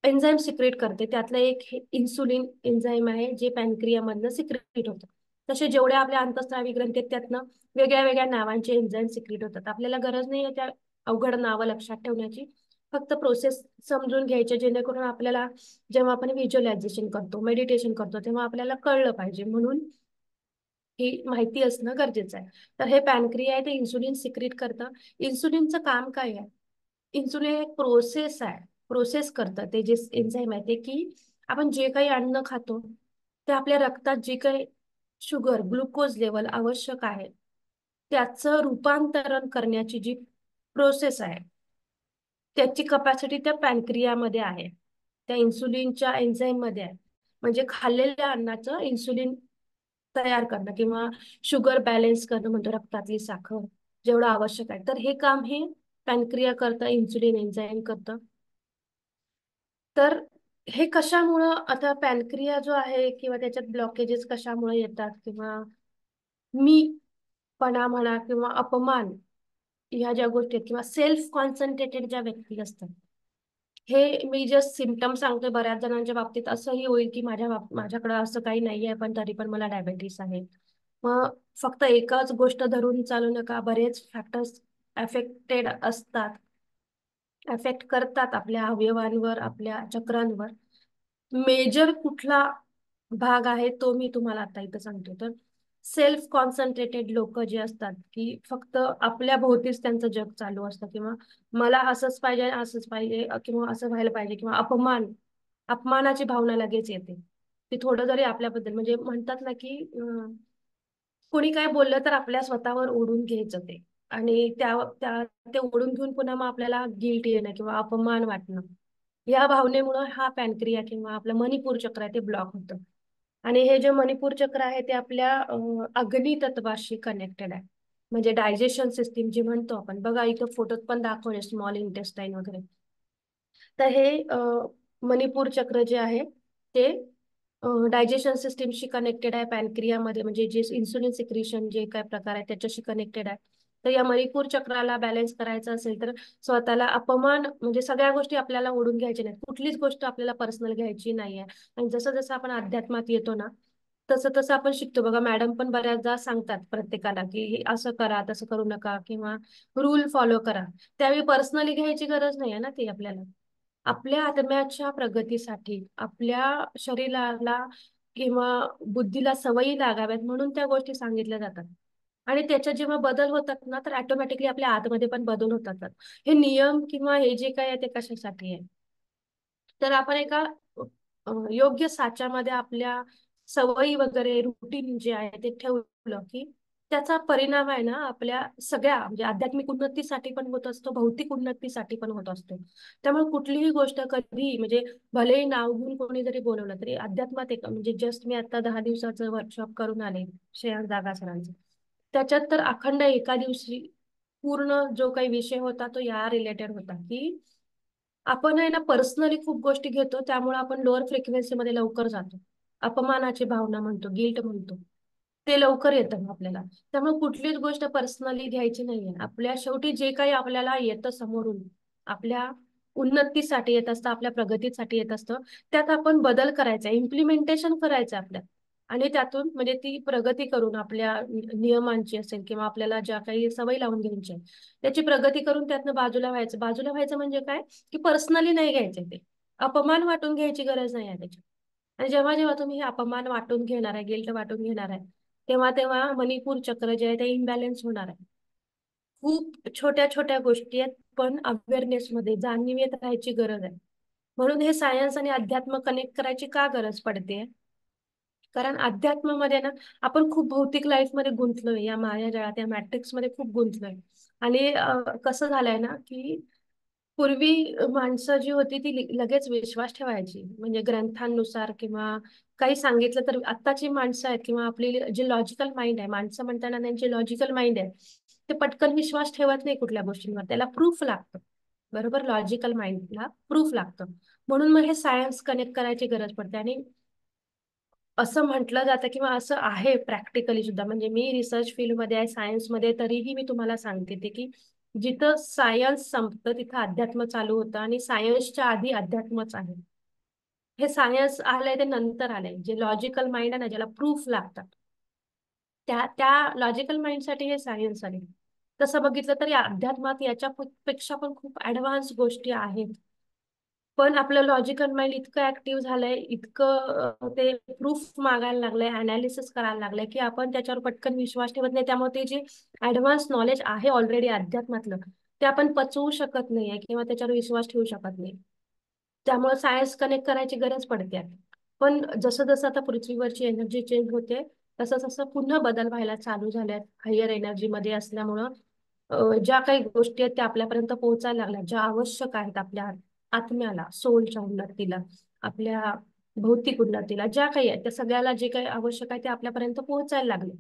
एन्झाईम सिक्रेट करते. त्यातलं एक हे इन्सुलिन एन्झाईम आहे जे पॅनक्रियामधनं सिक्रेट होतं. तसे जेवढ्या आपल्या अंतस्रावी ग्रंथी आहेत त्यातनं वेगळ्या वेगळ्या नावांचे एन्झाईम सिक्रेट होतात. आपल्याला गरज नाही आहे त्या अवघड नावं लक्षात ठेवण्याची, फक्त प्रोसेस समजून घ्यायचे, जेणेकरून आपल्याला जेव्हा आपण व्हिज्युअलायझेशन करतो, मेडिटेशन करतो, तेव्हा आपल्याला कळलं पाहिजे, म्हणून ही माहिती असणं गरजेचं आहे. तर हे पॅनक्रिया आहे ते इन्सुलिन सिक्रेट करतं. इन्सुलिनचं काम काय आहे? इन्सुलिन एक प्रोसेस आहे, प्रोसेस करतं ते जे एन्झाईम आहे ते, की आपण जे काही अन्न खातो ते आपल्या रक्तात जे काही शुगर, ग्लुकोज लेवल आवश्यक आहे त्याचं रूपांतरण करण्याची जी प्रोसेस आहे त्याची कपॅसिटी त्या पॅनक्रियामध्ये आहे, त्या इन्सुलिनच्या एन्झाईम मध्ये आहे. म्हणजे खाल्लेल्या अन्नाचं इन्सुलिन तयार करणं किंवा शुगर बॅलन्स करणं म्हणतो, रक्तातली साखर जेवढं आवश्यक आहे, तर हे काम हे पॅनक्रिया करतं, इन्सुलिन एन्झाईम करतं. तर हे कशामुळं, आता पॅनक्रिया जो आहे किंवा त्याच्यात ब्लॉकेजेस कशामुळे येतात, किंवा मी पणा म्हणा किंवा अपमान, ह्या ज्या गोष्टी आहेत, किंवा सेल्फ कॉन्सन्ट्रेटेड ज्या व्यक्ती असतात, हे मी जस्ट सिम्पटम सांगतोय. बऱ्याच जणांच्या बाबतीत असंही होईल की माझ्याकडे असं काही नाहीये पण तरी पण मला डायबेटीस आहे. मग फक्त एकच गोष्ट धरून चालू नका, बरेच फॅक्टर्स अफेक्टेड असतात, अफेक्ट करतात आपल्या अवयवांवर, आपल्या चक्रांवर. मेजर कुठला भाग आहे तो मी तुम्हाला आता इथं सांगतो. तर सेल्फ कॉन्सन्ट्रेटेड लोक जे असतात, की फक्त आपल्या भोवतीच त्यांचं जग चालू असतं, किंवा मला असंच पाहिजे, असंच पाहिजे, किंवा असं व्हायला पाहिजे, किंवा अपमानाची भावना लगेच येते. ती थोडं जरी आपल्याबद्दल, म्हणजे म्हणतात ना की कोणी काय बोललं तर आपल्या स्वतःवर ओढून घ्यायचं ते, आणि ते ओढून घेऊन पुन्हा मग आपल्याला गिल्ट येणं किंवा अपमान वाटणं, या भावनेमुळं हा पॅनक्रिया किंवा आपलं मणिपूर चक्र आहे ते ब्लॉक होतं. आणि हे जे मणिपूर चक्र आहे ते आपल्या अग्नी तत्वाशी कनेक्टेड आहे. म्हणजे डायजेशन सिस्टीम जी म्हणतो आपण, बघा इथं फोटोत पण दाखवले स्मॉल इंटेस्टाईन वगैरे. तर हे मणिपूर चक्र जे आहे ते डायजेशन सिस्टीमशी कनेक्टेड आहे पॅनक्रियामध्ये, म्हणजे जे इन्सुलिन सिक्रिशन जे काय प्रकार आहे त्याच्याशी कनेक्टेड आहे. तर या मणिपूर चक्राला बॅलन्स करायचं असेल तर स्वतःला अपमान, म्हणजे सगळ्या गोष्टी आपल्याला ओढून घ्यायच्या नाहीत, कुठलीच गोष्ट आपल्याला पर्सनल घ्यायची नाहीये. आणि जसं जसं आपण अध्यात्मात येतो ना, तसं तसं आपण शिकतो. बघा, मॅडम पण बऱ्याचदा सांगतात प्रत्येकाला की हे असं करा, तसं करू नका, किंवा रूल फॉलो करा. त्यावेळी पर्सनली घ्यायची गरज नाही आहे ना ती आपल्याला. आपल्या आत्म्याच्या प्रगतीसाठी, आपल्या शरीराला किंवा बुद्धीला सवयी लागाव्यात म्हणून त्या गोष्टी सांगितल्या जातात. आणि त्याच्यात जेव्हा बदल होतात ना, तर ऑटोमॅटिकली आपल्या आतमध्ये पण बदल होतात. हे नियम किंवा हे जे काय आहे ते कशासाठी आहे, तर आपण एका योग्य साच्यामध्ये आपल्या सवयी वगैरे रुटीन जे आहे ते ठेवलं की त्याचा परिणाम आहे ना आपल्या सगळ्या, म्हणजे आध्यात्मिक उन्नतीसाठी पण होत असतो, भौतिक उन्नतीसाठी पण होत असतो. त्यामुळे कुठलीही गोष्ट कधी, म्हणजे भलेही नाव घेऊन कोणी जरी बोलवलं तरी अध्यात्मात एक, म्हणजे जस्ट मी आता 10 दिवसाचं वर्कशॉप करून आले श्रेयांश दागा सरांचं. त्याच्यात तर अखंड एका दिवशी पूर्ण जो काही विषय होता तो या रिलेटेड होता की आपण आहे ना पर्सनली खूप गोष्टी घेतो, त्यामुळे आपण लोअर फ्रिक्वेन्सी मध्ये लवकर जातो. अपमानाची भावना म्हणतो, गिल्ट म्हणतो, ते लवकर येतं मग आपल्याला. त्यामुळे कुठलीच गोष्ट पर्सनली घ्यायची नाहीये. आपल्या शेवटी जे काही आपल्याला येतं समोरून, आपल्या उन्नतीसाठी येत असतं, आपल्या प्रगतीसाठी येत असतं, त्यात आपण बदल करायचा, इम्प्लिमेंटेशन करायचं आपल्यात. आणि त्यातून म्हणजे ती प्रगती करून आपल्या नियमांची असेल किंवा आपल्याला ज्या काही सवयी लावून घ्यायच्या त्याची प्रगती करून त्यातनं बाजूला व्हायचं. बाजूला व्हायचं म्हणजे काय, की पर्सनली नाही घ्यायचे ते, अपमान वाटून घ्यायची गरज नाही आहे त्याची. आणि जेव्हा जेव्हा तुम्ही हे अपमान वाटून घेणार आहे, गिल्ट वाटून घेणार आहे, तेव्हा तेव्हा मणिपूर चक्र जे आहे ते इम्बॅलन्स होणार आहे. खूप छोट्या छोट्या गोष्टी आहेत पण अवेअरनेस मध्ये, जाणीवेत राहायची गरज आहे. म्हणून हे सायन्स आणि अध्यात्म कनेक्ट करायची का गरज पडते, कारण अध्यात्मामध्ये ना आपण खूप भौतिक लाईफ मध्ये गुंतलोय, या मायाजाळात, या मॅट्रिक्स मध्ये खूप गुंतलोय. आणि कसं झालंय ना की पूर्वी माणसं जी होती ती लगेच विश्वास ठेवायची, म्हणजे ग्रंथांनुसार किंवा काही सांगितलं तर. आत्ताची माणसं आहेत किंवा आपली जी लॉजिकल माइंड आहे, माणसं म्हणताना त्यांची लॉजिकल माइंड आहे, ते पटकन विश्वास ठेवत नाही कुठल्या गोष्टींवर, त्याला प्रूफ लागतं. बरोबर, लॉजिकल माइंडला प्रूफ लागतं. म्हणून मग हे सायन्स कनेक्ट करायची गरज पडते. आणि असं म्हटलं जातं किंवा असं आहे प्रॅक्टिकली सुद्धा, म्हणजे मी रिसर्च फील्डमध्ये आहे, सायन्समध्ये, तरीही मी तुम्हाला सांगते ते की जिथं सायन्स संपतं तिथं अध्यात्म चालू होतं, आणि सायन्सच्या आधी अध्यात्मच आहे. हे सायन्स आलंय ते नंतर आलंय. जे लॉजिकल माइंड आहे ना, ज्याला प्रूफ लागतात, त्या त्या लॉजिकल माइंडसाठी हे सायन्स आले. तसं बघितलं तर या अध्यात्मात याच्यापेक्षा पण खूप ऍडव्हान्स गोष्टी आहेत. पण आपलं लॉजिकल माइंड इतकं ऍक्टिव्ह झालंय, इतकं ते प्रूफ मागायला लागलंय, अनालिसिस करायला लागलंय, की आपण त्याच्यावर पटकन विश्वास ठेवत नाही. त्यामुळे ते जे ऍडव्हान्स नॉलेज आहे ऑलरेडी अध्यात्मातलं, ते आपण पचवू शकत नाहीये किंवा त्याच्यावर विश्वास ठेवू शकत नाही. त्यामुळे सायन्स कनेक्ट करायची गरज पडते. पण जसं जसं आता पृथ्वीवरची एनर्जी चेंज होते, तसं तसं पुन्हा बदल व्हायला चालू झाल्यात. हायर एनर्जी मध्ये असल्यामुळं ज्या काही गोष्टी आहेत त्या आपल्यापर्यंत पोहोचायला लागल्या, ज्या आवश्यक आहेत आपल्या आत्म्याला, सोलच्या उन्नतीला, आपल्या भौतिक उन्नतीला, ज्या काही आहेत त्या सगळ्याला जे काही आवश्यक आहे ते आपल्यापर्यंत पोहोचायला लागले.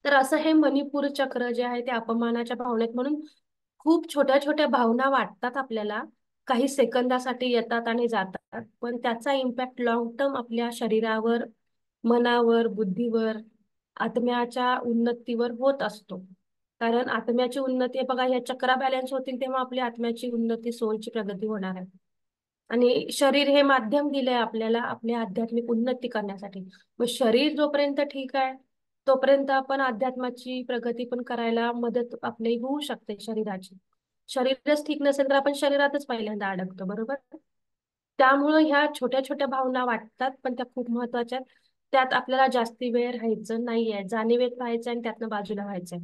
तर असं हे मणिपूर चक्र जे आहे ते अपमानाच्या भावनेत, म्हणून खूप छोट्या छोट्या भावना वाटतात आपल्याला, काही सेकंदासाठी येतात आणि जातात, पण त्याचा इम्पॅक्ट लॉंग टर्म आपल्या शरीरावर, मनावर, बुद्धीवर, आत्म्याच्या उन्नतीवर होत असतो. कारण आत्म्याची उन्नती बघा, ह्या चक्रा बॅलन्स होतील तेव्हा आपली आत्म्याची उन्नती, सोलची प्रगती होणार आहे. आणि शरीर हे माध्यम दिलंय आपल्याला आपल्या आध्यात्मिक उन्नती करण्यासाठी. मग शरीर जोपर्यंत ठीक आहे तोपर्यंत आपण अध्यात्माची प्रगती पण करायला मदत आपली होऊ शकते शरीराची. शरीरच ठीक नसेल तर आपण शरीरातच पहिल्यांदा अडकतो, बरोबर. त्यामुळं ह्या छोट्या छोट्या भावना वाटतात, पण त्या खूप महत्वाच्या आहेत. त्यात आपल्याला जास्ती वेळ राहायचं नाहीये, जाणीवेत राहायचं आणि त्यातनं बाजूला व्हायचंय.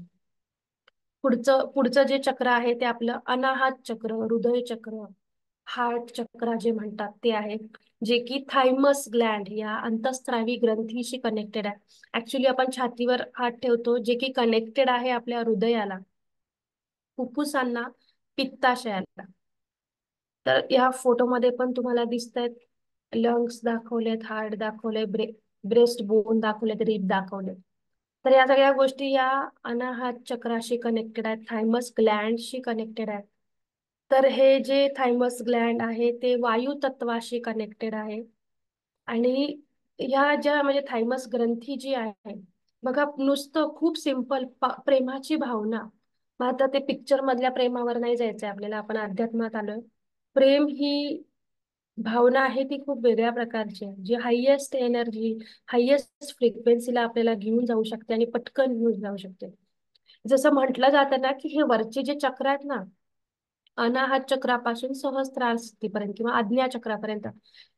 पुढचं पुढचं जे चक्र आहे ते आपलं अनाहत चक्र, हृदय चक्र, हार्ट चक्र जे म्हणतात ते आहे, जे की थायमस ग्लँड या अंतःस्रावी ग्रंथीशी कनेक्टेड आहे. ऍक्च्युली आपण छातीवर हात ठेवतो, जे की कनेक्टेड आहे आपल्या हृदयाला, फुफ्फुसांना, पित्ताशयाला. तर या फोटोमध्ये पण तुम्हाला दिसतायत, लंग्स दाखवलेत, हार्ट दाखवले, ब्रेस्ट बोन दाखवलेत, रिब दाखवलेत. तर या सगळ्या गोष्टी या अनाहत चक्राशी कनेक्टेड आहेत, थायमस ग्लँडशी कनेक्टेड आहेत. तर हे जे थायमस ग्लँड आहे ते वायू तत्वाशी कनेक्टेड आहे. आणि ह्या ज्या म्हणजे थायमस ग्रंथी जी आहे बघा, नुसतं खूप सिंपल प्रेमाची भावना, मग आता ते पिक्चर मधल्या प्रेमावर नाही जायचंय आपल्याला, आपण अध्यात्मात आलोय. प्रेम ही भावना आहे ती खूप वेगळ्या प्रकारची आहे, जी हायेस्ट एनर्जी, हायेस्ट फ्रिक्वेन्सीला आपल्याला घेऊन जाऊ शकते आणि पटकन घेऊन जाऊ शकते. जसं म्हटलं जातं ना की हे वरचे जे चक्र आहेत ना, अनाहत चक्रापासून सहस्त्रार स्थितीपर्यंत किंवा आज्ञा चक्रापर्यंत,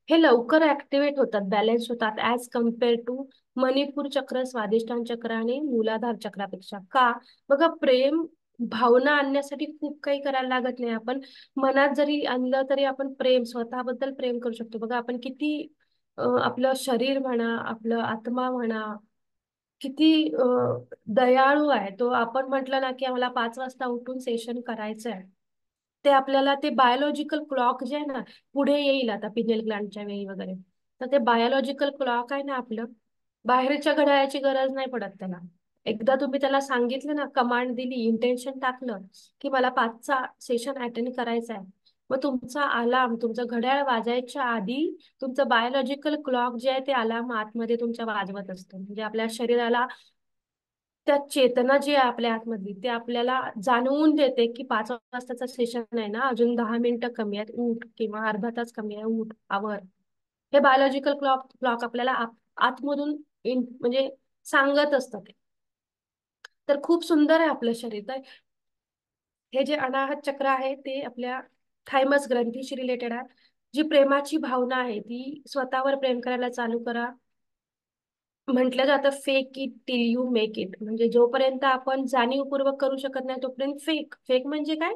हे लवकर ऍक्टिव्हेट होतात, बॅलन्स होतात ऍज कम्पेअर टू मणिपूर चक्र, स्वादिष्टान चक्र आणि मूलाधार चक्रापेक्षा. का? बघा, प्रेम भावना आणण्यासाठी खूप काही करायला लागत नाही. आपण मनात जरी आणलं तरी आपण प्रेम, स्वतःबद्दल प्रेम करू शकतो. बघा आपण किती आपलं शरीर म्हणा, आपलं आत्मा म्हणा, किती दयाळू आहे तो. आपण म्हटलं ना की आम्हाला 5 वाजता उठून सेशन करायचं आहे, ते आपल्याला ते बायोलॉजिकल क्लॉक जे आहे ना, पुढे येईल आता पिनेल ग्लँडच्या वेळी वगैरे, तर ते बायोलॉजिकल क्लॉक आहे ना आपलं, बाहेरच्या घड्याळाची गरज नाही पडत त्याला. एकदा तुम्ही त्याला सांगितलं ना, कमांड दिली, इंटेन्शन टाकलं की मला 5चा सेशन अटेंड करायचा आहे, मग तुमचा अलार्म, तुमचं घड्याळ वाजायच्या आधी तुमचं बायोलॉजिकल क्लॉक जे आहे ते अलार्म आतमध्ये तुमच्या वाजवत असतं. म्हणजे आपल्या शरीराला त्या चेतना जी आहे आपल्या आतमधली, ते आपल्याला जाणवून देते की 5 वाजताचा सेशन आहे ना, अजून 10 मिनिटं कमी आहेत, उठ, किंवा अर्धा तास कमी आहे, उठ, आवर. हे बायोलॉजिकल क्लॉक क्लॉक आपल्याला आतमधून म्हणजे सांगत असतं ते. तर खूप सुंदर आहे आपलं शरीर. तर हे जे अनाहत चक्र आहे ते आपल्या थायमस ग्रंथीशी रिलेटेड आहे. जी प्रेमाची भावना आहे ती स्वतःवर प्रेम करायला चालू करा. म्हटलं जातं fake it till you make it, म्हणजे जोपर्यंत आपण जाणीवपूर्वक करू शकत नाही तोपर्यंत फेक. फेक म्हणजे काय?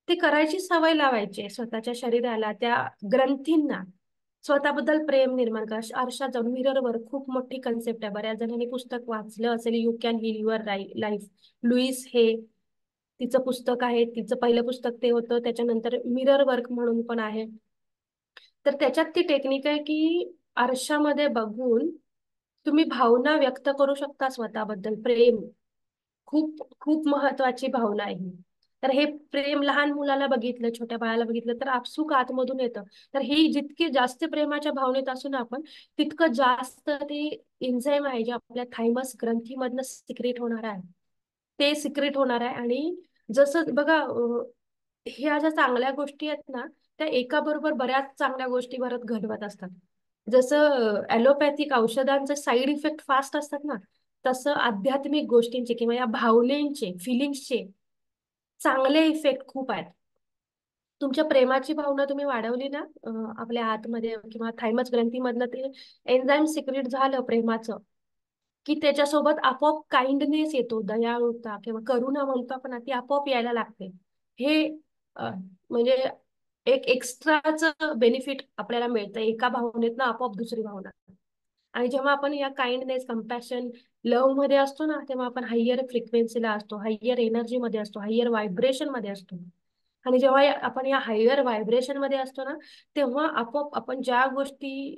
ते करायची सवय लावायची स्वतःच्या शरीराला, त्या ग्रंथींना. स्वतःबद्दल प्रेम निर्माण करा. आरशात जाऊन, मिररवर, खूप मोठी कन्सेप्ट आहे, बऱ्याच जणांनी पुस्तक वाचलं असेल, you can heal your life. Louise Hay तिचं पुस्तक आहे, तिचं पहिलं पुस्तक ते होतं. त्याच्यानंतर मिरर वर्क म्हणून पण आहे. तर त्याच्यात ती टेक्निक आहे की आरशामध्ये बघून तुम्ही भावना व्यक्त करू शकता स्वतःबद्दल, प्रेम, खूप खूप महत्वाची भावना आहे ही. तर हे प्रेम लहान मुलाला बघितलं, छोट्या बाळाला बघितलं तर आपसुक आतमधून येतं. तर ही जितकी जास्त प्रेमाच्या भावनेत असू ना आपण, तितकं जास्त ते एन्झाईम आहे जे आपल्या थायमस ग्रंथीमधनं सिक्रेट होणार आहे, ते सिक्रेट होणार आहे. आणि जसं बघा, ह्या ज्या चांगल्या गोष्टी आहेत ना, त्या एका बरोबर बऱ्याच चांगल्या गोष्टी भारत घडवत असतात. जसं ॲलोपॅथिक औषधांचे साईड इफेक्ट फास्ट असतात ना, तसं आध्यात्मिक गोष्टींचे किंवा या भावनेंचे, फिलिंग्सचे चांगले इफेक्ट खूप आहेत. तुमच्या प्रेमाची भावना तुम्ही वाढवली ना, आपल्या आतमध्ये किंवा थायमस ग्रंथीमधनं ते एन्झाईम सिक्रेट झालं प्रेमाचं, की त्याच्यासोबत आपोआप काइंडनेस येतो, दयाळुता किंवा करुणा म्हणतो आपण ना, ती आपोआप यायला लागते. हे अ, म्हणजे एक एक्स्ट्राचं बेनिफिट आपल्याला मिळतं एका भावनेतनं आपोआप दुसरी भावना. आणि जेव्हा आपण या काइंडनेस, कंपॅशन, लव्ह मध्ये असतो ना, तेव्हा आपण हायर फ्रिक्वेन्सीला असतो, हायर एनर्जी मध्ये असतो, हायर व्हायब्रेशन मध्ये असतो. आणि जेव्हा आपण या हायर व्हायब्रेशन मध्ये असतो ना, तेव्हा आपोआप आपण ज्या गोष्टी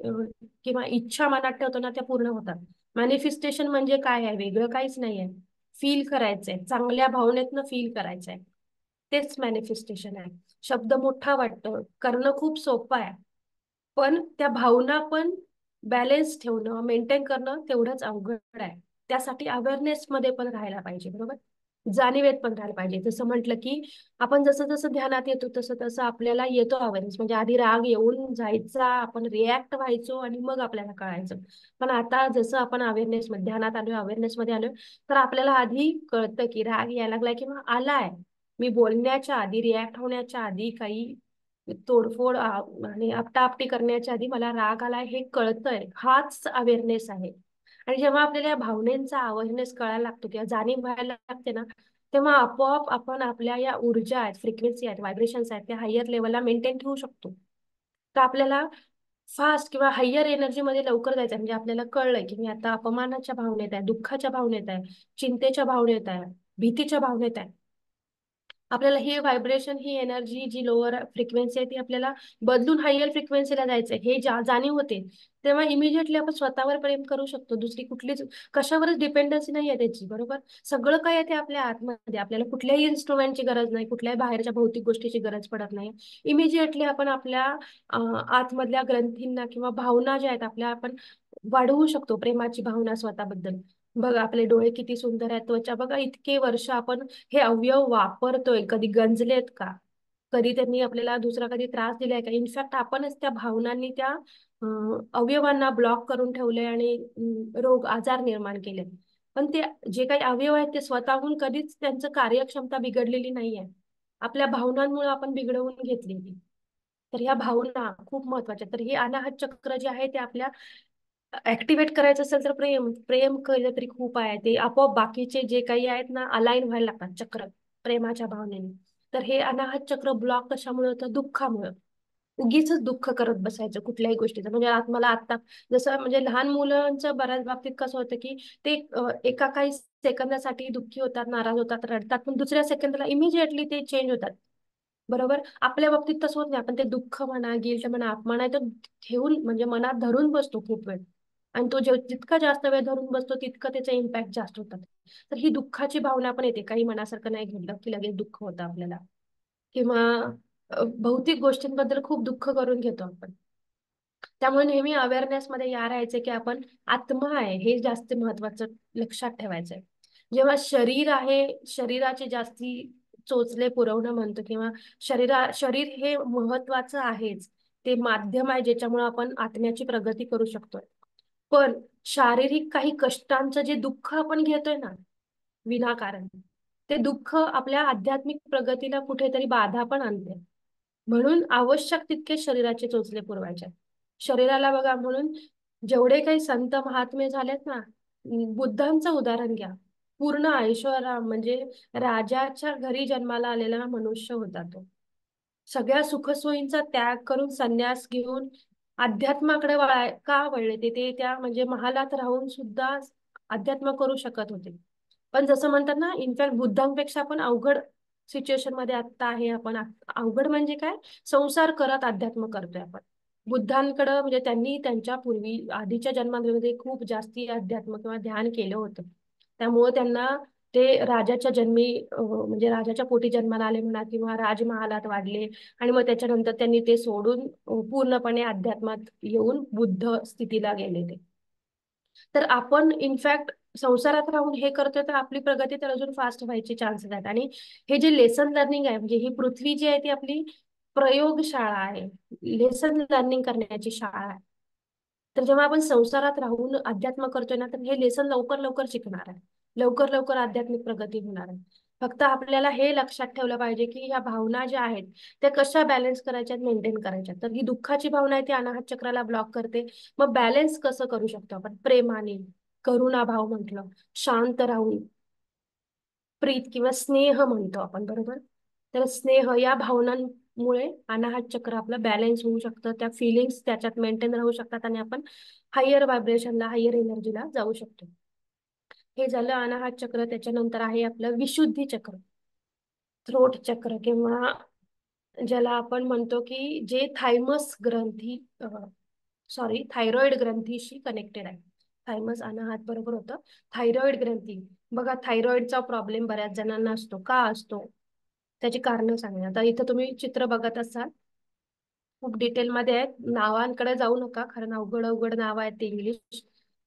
किंवा इच्छा मनात ठेवतो ना, त्या पूर्ण होतात. मॅनिफेस्टेशन म्हणजे काय आहे? वेगळं काहीच नाहीये. फील करायचंय, चांगल्या भावनेतनं फील करायचंय, तेच मॅनिफेस्टेशन आहे. शब्द मोठा वाटतो, करणं खूप सोपं आहे, पण त्या भावना पण बॅलन्स ठेवणं, मेंटेन करणं तेवढंच अवघड आहे. त्यासाठी अवेअरनेस मध्ये पण राहायला पाहिजे, बरोबर? जाणीवेत पण राहायला पाहिजे. जसं म्हटलं की आपण जसं जसं ध्यानात येतो तसं तसं आपल्याला येतो अवेअरनेस. म्हणजे आधी राग येऊन जायचा, आपण रिॲक्ट व्हायचो आणि मग आपल्याला कळायचं. पण आता जसं आपण अवेअरनेस मध्ये ध्यानात आलोय, अवेअरनेस मध्ये आलोय, तर आपल्याला आधी कळतं की राग यायला लागलाय किंवा आलाय. मी बोलण्याच्या आधी, रिॲक्ट होण्याच्या आधी, काही तोडफोड आणि आपटाआपटी करण्याच्या आधी मला राग आलाय हे कळतंय, हाच अवेअरनेस आहे. आणि जेव्हा आपल्याला या भावनेचा अवेअरनेस कळायला लागतो किंवा जाणीव व्हायला लागते ना, तेव्हा आपोआप आपण आपल्या या ऊर्जा आहेत, फ्रिक्वेन्सी आहेत, व्हायब्रेशन्स आहेत, त्या हायर लेवलला मेंटेन ठेवू शकतो. तर आपल्याला फास्ट किंवा हायर एनर्जी मध्ये लवकर जायचं आहे. म्हणजे आपल्याला कळलंय की मी आता अपमानाच्या भावनेत आहे, दुःखाच्या भावनेत आहे, चिंतेच्या भावनेत आहे, भीतीच्या भावनेत आहे. आपल्याला ही व्हायब्रेशन, ही एनर्जी जी लोअर फ्रिक्वेन्सी आहे ती आपल्याला बदलून हायर फ्रिक्वेन्सीला जायचंय हे जाणीव होते. तेव्हा इमिजिएटली आपण स्वतःवर प्रेम करू शकतो. दुसरी कुठलीच कशावरच डिपेंडन्सी नाही आहे त्याची, बरोबर? सगळं काय आहे ते आपल्या आतमध्ये. आपल्याला कुठल्याही इन्स्ट्रुमेंटची गरज नाही, कुठल्याही बाहेरच्या भौतिक गोष्टीची गरज पडत नाही. इमिजिएटली आपण आपल्या आतमधल्या ग्रंथींना किंवा भावना ज्या आहेत आपल्या, आपण वाढवू शकतो. प्रेमाची भावना स्वतःबद्दल. बघा आपले डोळे किती सुंदर आहेत, त्वचा बघा, इतके वर्ष आपण हे अवयव वापरतोय, कधी गंजलेत का? कधी त्यांनी आपल्याला दुसरा कधी त्रास दिलाय का? इनफॅक्ट आपणच त्या भावनांनी त्या अवयवांना ब्लॉक करून ठेवले आणि रोग आजार निर्माण केले. पण ते जे काही अवयव आहेत ते स्वतःहून कधीच त्यांचं कार्यक्षमता बिघडलेली नाहीये. आपल्या भावनांमुळे आपण बिघडवून घेतलेली. तर ह्या भावना खूप महत्वाच्या. तर हे अनाहत चक्र जे आहे ते आपल्या ऍक्टिव्हेट करायचं असेल तर प्रेम प्रेम केलं तरी खूप आहे. ते आपोआप बाकीचे जे काही आहेत ना अलाईन व्हायला लागतात चक्र प्रेमाच्या भावनेने. तर हे अनाहत चक्र ब्लॉक कशामुळे होतं? दुःखामुळे. उगीच दुःख करत बसायचं कुठल्याही गोष्टीचं. म्हणजे मला आता जसं म्हणजे लहान मुलांचं बऱ्याच बाबतीत कसं होतं की ते एका काही सेकंदासाठी दुःखी होतात, नाराज होतात, रडतात, पण दुसऱ्या सेकंदाला इमिजिएटली ते चेंज होतात, बरोबर? आपल्या बाबतीत तसं होत नाही. आपण ते दुःख म्हणा, गिल्ट म्हणा, अपमान आहे, तो ठेवून म्हणजे मनात धरून बसतो खूप वेळ. आणि तो जितका जास्त वेळ धरून बसतो तितकं त्याचे इम्पॅक्ट जास्त होतात. तर ही दुःखाची भावना पण येते. काही मनासारखं नाही घडलं की लगेच दुःख होतं आपल्याला. किंवा भौतिक गोष्टींबद्दल खूप दुःख करून घेतो आपण. त्यामुळे नेहमी अवेअरनेस मध्ये या राहायचं की आपण आत्मा आहे हे जास्त महत्वाचं लक्षात ठेवायचंय. जेव्हा शरीर आहे, शरीराचे जास्ती चोचले पुरवणं म्हणतो किंवा शरीर हे महत्वाचं आहेच. ते माध्यम आहे ज्याच्यामुळे आपण आत्म्याची प्रगती करू शकतोय. पण शारीरिक काही कष्टांचं जे दुःख आपण घेतोय ना विनाकारण, ते दुःख आपल्या आध्यात्मिक प्रगतीला कुठेतरी बाधा पण आणते. म्हणून आवश्यक तितके शरीराचे चोचले पुरवायचे. शरीराला बघा, म्हणून जेवढे काही संत महात्मे झालेत ना, बुद्धांचं उदाहरण घ्या. पूर्ण ऐशोआराम म्हणजे राजाच्या घरी जन्माला आलेला मनुष्य होता तो. सगळ्या सुखसोयींचा त्याग करून संन्यास घेऊन अध्यात्माकडे का वळले? ते त्या म्हणजे महालात राहून सुद्धा अध्यात्म करू शकत होते. पण जसं म्हणतात ना, इनफॅक्ट बुद्धांपेक्षा पण अवघड सिच्युएशन मध्ये आता आहे आपण. अवघड म्हणजे काय? संसार करत अध्यात्म करतोय आपण. बुद्धांकडं म्हणजे त्यांनी त्यांच्या पूर्वी आधीच्या जन्मांमध्ये खूप जास्ती अध्यात्म किंवा ध्यान केलं होतं. त्यामुळे त्यांना ते राजाच्या जन्मी म्हणजे राजाच्या पोटी जन्माला आले म्हणा किंवा राजमहालात वाढले आणि मग त्याच्यानंतर त्यांनी ते सोडून पूर्णपणे अध्यात्मात येऊन बुद्ध स्थितीला गेले ते. तर आपण इनफॅक्ट संसारात राहून हे करतोय तर आपली प्रगती तर अजून फास्ट व्हायची चान्सेस आहेत. आणि हे जे लेसन लर्निंग आहे म्हणजे ही पृथ्वी जी आहे ती आपली प्रयोगशाळा आहे, लेसन लर्निंग करण्याची शाळा आहे. तर जेव्हा आपण संसारात राहून अध्यात्म करतोय ना तर हे लेसन लवकर लवकर शिकणार आहे, लवकर लवकर आध्यात्मिक प्रगती होणार आहे. फक्त आपल्याला हे लक्षात ठेवलं पाहिजे की ह्या भावना ज्या आहेत त्या कशा बॅलन्स करायच्यात, मेंटेन करायच्यात. तर ही दुःखाची भावना आहे ती अनाहत चक्राला ब्लॉक करते. मग बॅलन्स कसं करू शकतो आपण? प्रेमाने, करुणाभाव म्हटलं, शांत राहून, प्रीत किंवा स्नेह म्हणतो आपण, बरोबर? तर स्नेह या भावनांमुळे अनाहत चक्र आपलं बॅलन्स होऊ शकतं, त्या फिलिंग्स त्याच्यात मेंटेन राहू शकतात आणि आपण हायर व्हायब्रेशनला, हायर एनर्जीला जाऊ शकतो. हे झालं अनाहत चक्र. त्याच्यानंतर आहे आपलं विशुद्धी चक्र, थ्रोट चक्र, किंवा ज्याला आपण म्हणतो की जे थायमस ग्रंथी, सॉरी, थायरॉइड ग्रंथीशी कनेक्टेड आहे. थायमस अनाहत बरोबर होतं. थायरॉइड ग्रंथी, बघा थायरॉइडचा प्रॉब्लेम बऱ्याच जणांना असतो. का असतो? त्याची कारणं सांगणे. आता इथं तुम्ही चित्र बघत असाल, खूप डिटेलमध्ये आहेत, नावांकडे जाऊ नका कारण अवघड अवघड नाव आहेत ते इंग्लिश.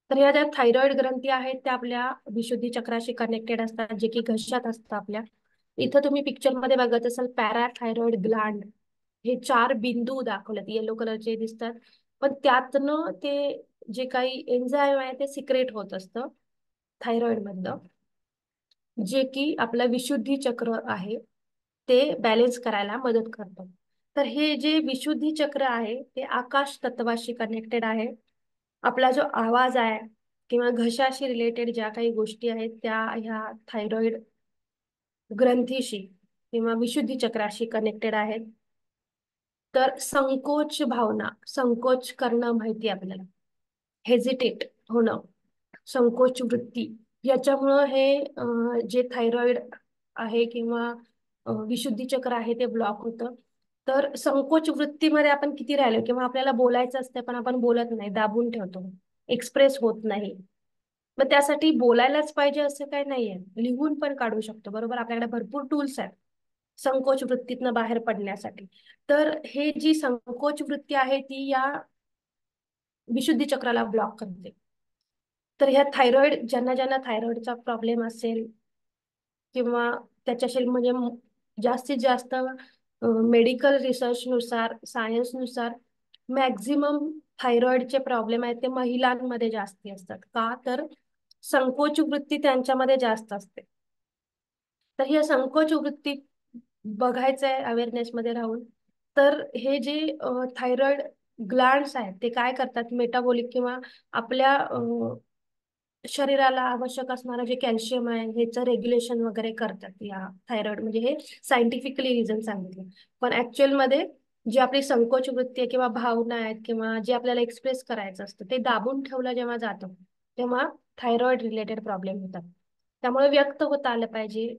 तर ह्या ज्या थायरॉइड ग्रंथी आहेत त्या आपल्या विशुद्धी चक्राशी कनेक्टेड असतात, जे की घशात असतात आपल्या. इथं तुम्ही पिक्चर मध्ये बघत असाल पॅराथायरॉइड ग्लँड, हे 4 बिंदू दाखवलेत, येलो कलरचे दिसतात. पण त्यातनं ते जे काही एन्झाईम आहे ते सिक्रेट होत असतं थायरॉइड मधलं, जे की आपलं विशुद्धी चक्र आहे ते बॅलन्स करायला मदत करतं. तर हे जे विशुद्धी चक्र आहे ते आकाश तत्वाशी कनेक्टेड आहे. आपला जो आवाज आहे किंवा घशाशी रिलेटेड ज्या काही गोष्टी आहेत त्या ह्या थायरॉइड ग्रंथीशी किंवा विशुद्धी चक्राशी कनेक्टेड आहेत. तर संकोच भावना, संकोच करणं माहिती आहे आपल्याला, हेजिटेट होणं, संकोच वृत्ती, याच्यामुळं हे जे थायरॉइड आहे किंवा विशुद्धी चक्र आहे ते ब्लॉक होतं. तर संकोच वृत्तीमध्ये आपण किती राहिलो, किंवा आपल्याला बोलायचं असतं पण आपण बोलत नाही, दाबून ठेवतो, एक्सप्रेस होत नाही. मग त्यासाठी बोलायलाच पाहिजे असं काही नाहीये, लिहून पण काढू शकतो, बरोबर? आपल्याकडे भरपूर टूल्स आहेत संकोच वृत्तीतनं बाहेर पडण्यासाठी. तर हे जी संकोच वृत्ती आहे ती या विशुद्धी चक्राला ब्लॉक करते. तर ह्या थायरॉइड, ज्यांना ज्यांना थायरॉइडचा प्रॉब्लेम असेल किंवा त्याच्याशी म्हणजे जास्तीत जास्त मेडिकल रिसर्चनुसार, सायन्सनुसार मॅक्झिमम थायरॉइडचे प्रॉब्लेम आहेत ते महिलांमध्ये जास्ती असतात. का? तर संकोच वृत्ती त्यांच्यामध्ये जास्त असते. तर ही संकोच वृत्ती बघायचं आहे अवेअरनेस मध्ये राहून. तर हे जे थायरॉइड ग्लँड्स आहेत ते काय करतात, मेटाबॉलिक किंवा आपल्या शरीराला आवश्यक असणारं जे कॅल्शियम आहे ह्याचं रेग्युलेशन वगैरे करतात या थायरॉइड. म्हणजे हे सायंटिफिकली रिझन सांगितलं. पण ऍक्च्युअल मध्ये जी आपली संकोच वृत्ती आहे किंवा भावना आहेत किंवा जे आपल्याला एक्सप्रेस करायचं असतं ते दाबून ठेवलं जेव्हा जातं तेव्हा थायरॉइड रिलेटेड प्रॉब्लेम होतात. त्यामुळे व्यक्त होता आलं पाहिजे.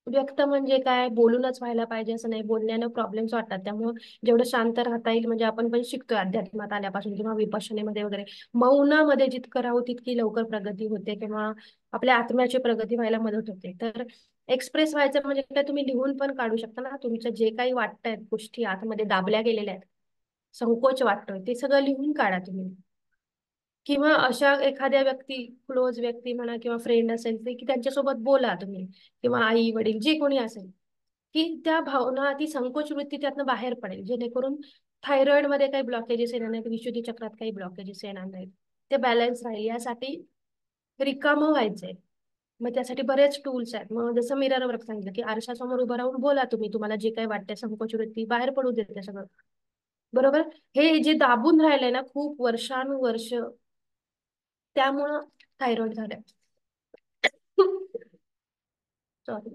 व्यक्त म्हणजे काय, बोलूनच व्हायला पाहिजे असं नाही, बोलण्यानं प्रॉब्लेम्स वाटतात. त्यामुळे जेवढं शांत राहता येईल, म्हणजे आपण पण शिकतोय अध्यात्मात आल्यापासून किंवा विपश्यनेमध्ये वगैरे, मौनामध्ये जितकं राहू तितकी लवकर प्रगती होते किंवा आपल्या आत्म्याची प्रगती व्हायला मदत होते. तर एक्सप्रेस व्हायचं म्हणजे काय, तुम्ही लिहून पण काढू शकता ना, तुमचं जे काही वाटतंय, गोष्टी आतमध्ये दाबल्या गेलेल्या आहेत, संकोच वाटतोय, ते सगळं लिहून काढा तुम्ही. किंवा अशा एखाद्या व्यक्ती, क्लोज व्यक्ती म्हणा किंवा फ्रेंड असेल ते, की त्यांच्यासोबत बोला तुम्ही, किंवा आई वडील जे कोणी असेल, की त्या भावना, ती संकोच वृत्ती त्यातनं बाहेर पडेल, जेणेकरून थायरॉइड मध्ये काही ब्लॉकेजेस येणार नाहीत, विशुद्धी चक्रात काही ब्लॉकेजेस येणार नाहीत, ते बॅलन्स राहील. यासाठी रिकामं व्हायचंय. मग त्यासाठी बरेच टूल्स आहेत. मग जसं मिरर वर्क सांगितलं, की आरशासमोर उभं राहून बोला तुम्ही, तुम्हाला जे काही वाटतंय, संकोच वृत्ती बाहेर पडू देते सगळं, बरोबर? हे जे दाबून राहिलंय ना खूप वर्षानुवर्ष, त्यामुळं थायरॉइड झालंय. सॉरी.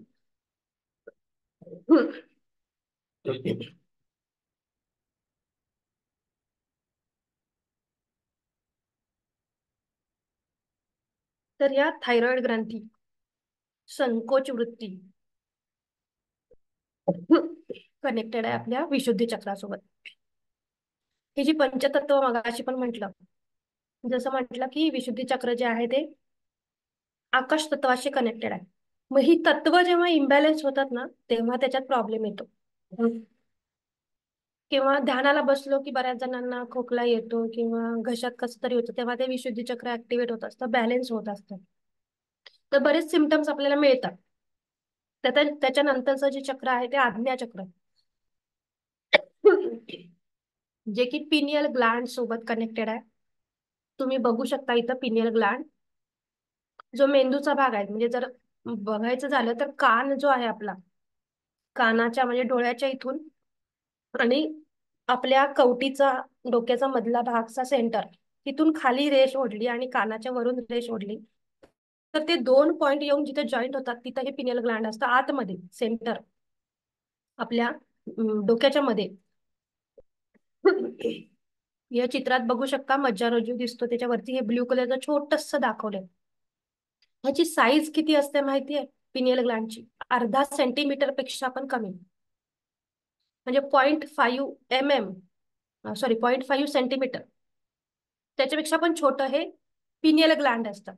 तर या थायरॉइड ग्रंथी, संकोच वृत्ती कनेक्टेड आहे आपल्या विशुद्धी चक्रासोबत. ही जी पंचतत्व मगाशी पण म्हटलं, जसं म्हटलं की विशुद्धी चक्र जे आहे ते आकाश तत्वाशी कनेक्टेड आहे. मग ही तत्व जेव्हा इम्बॅलन्स होतात ना, तेव्हा त्याच्यात प्रॉब्लेम येतो. किंवा ध्यानाला बसलो की बऱ्याच जणांना खोकला येतो किंवा घशात कसं तरी होतं, तेव्हा ते विशुद्धी चक्र ऍक्टिव्हेट होत असतं, बॅलन्स होत असतं. तर बरेच सिमटम्स आपल्याला मिळतात. त्याच्यानंतरचं जे चक्र आहे ते आज्ञा चक्र, जे की पिनियल ग्लँड सोबत कनेक्टेड आहे. तुम्ही बघू शकता इथं पिनियल ग्लँड, जो मेंदूचा भाग आहे. म्हणजे जर बघायचं झालं तर कान जो आहे आपला, कानाच्या म्हणजे डोळ्याच्या इथून आणि आपल्या कवटीचा, डोक्याचा मधला भागचा सेंटर, तिथून खाली रेष ओढली आणि कानाच्या वरून रेष ओढली, तर ते 2 पॉइंट येऊन जिथे जॉईंट होतात तिथं हे पिनियल ग्लँड असतं आतमध्ये, सेंटर आपल्या डोक्याच्या मध्ये. या चित्रात बघू शकता मज्जारोजू दिसतो, त्याच्यावरती हे ब्ल्यू कलरचं छोटस दाखवलंय. ह्याची साईज किती असते माहितीये पिनियल ग्लँडची? अर्धा सेंटीमीटर पेक्षा पण कमी, म्हणजे 0.5 mm, सॉरी 0.5 सेंटीमीटर, त्याच्यापेक्षा पण छोटं हे पिनियल ग्लँड असतं.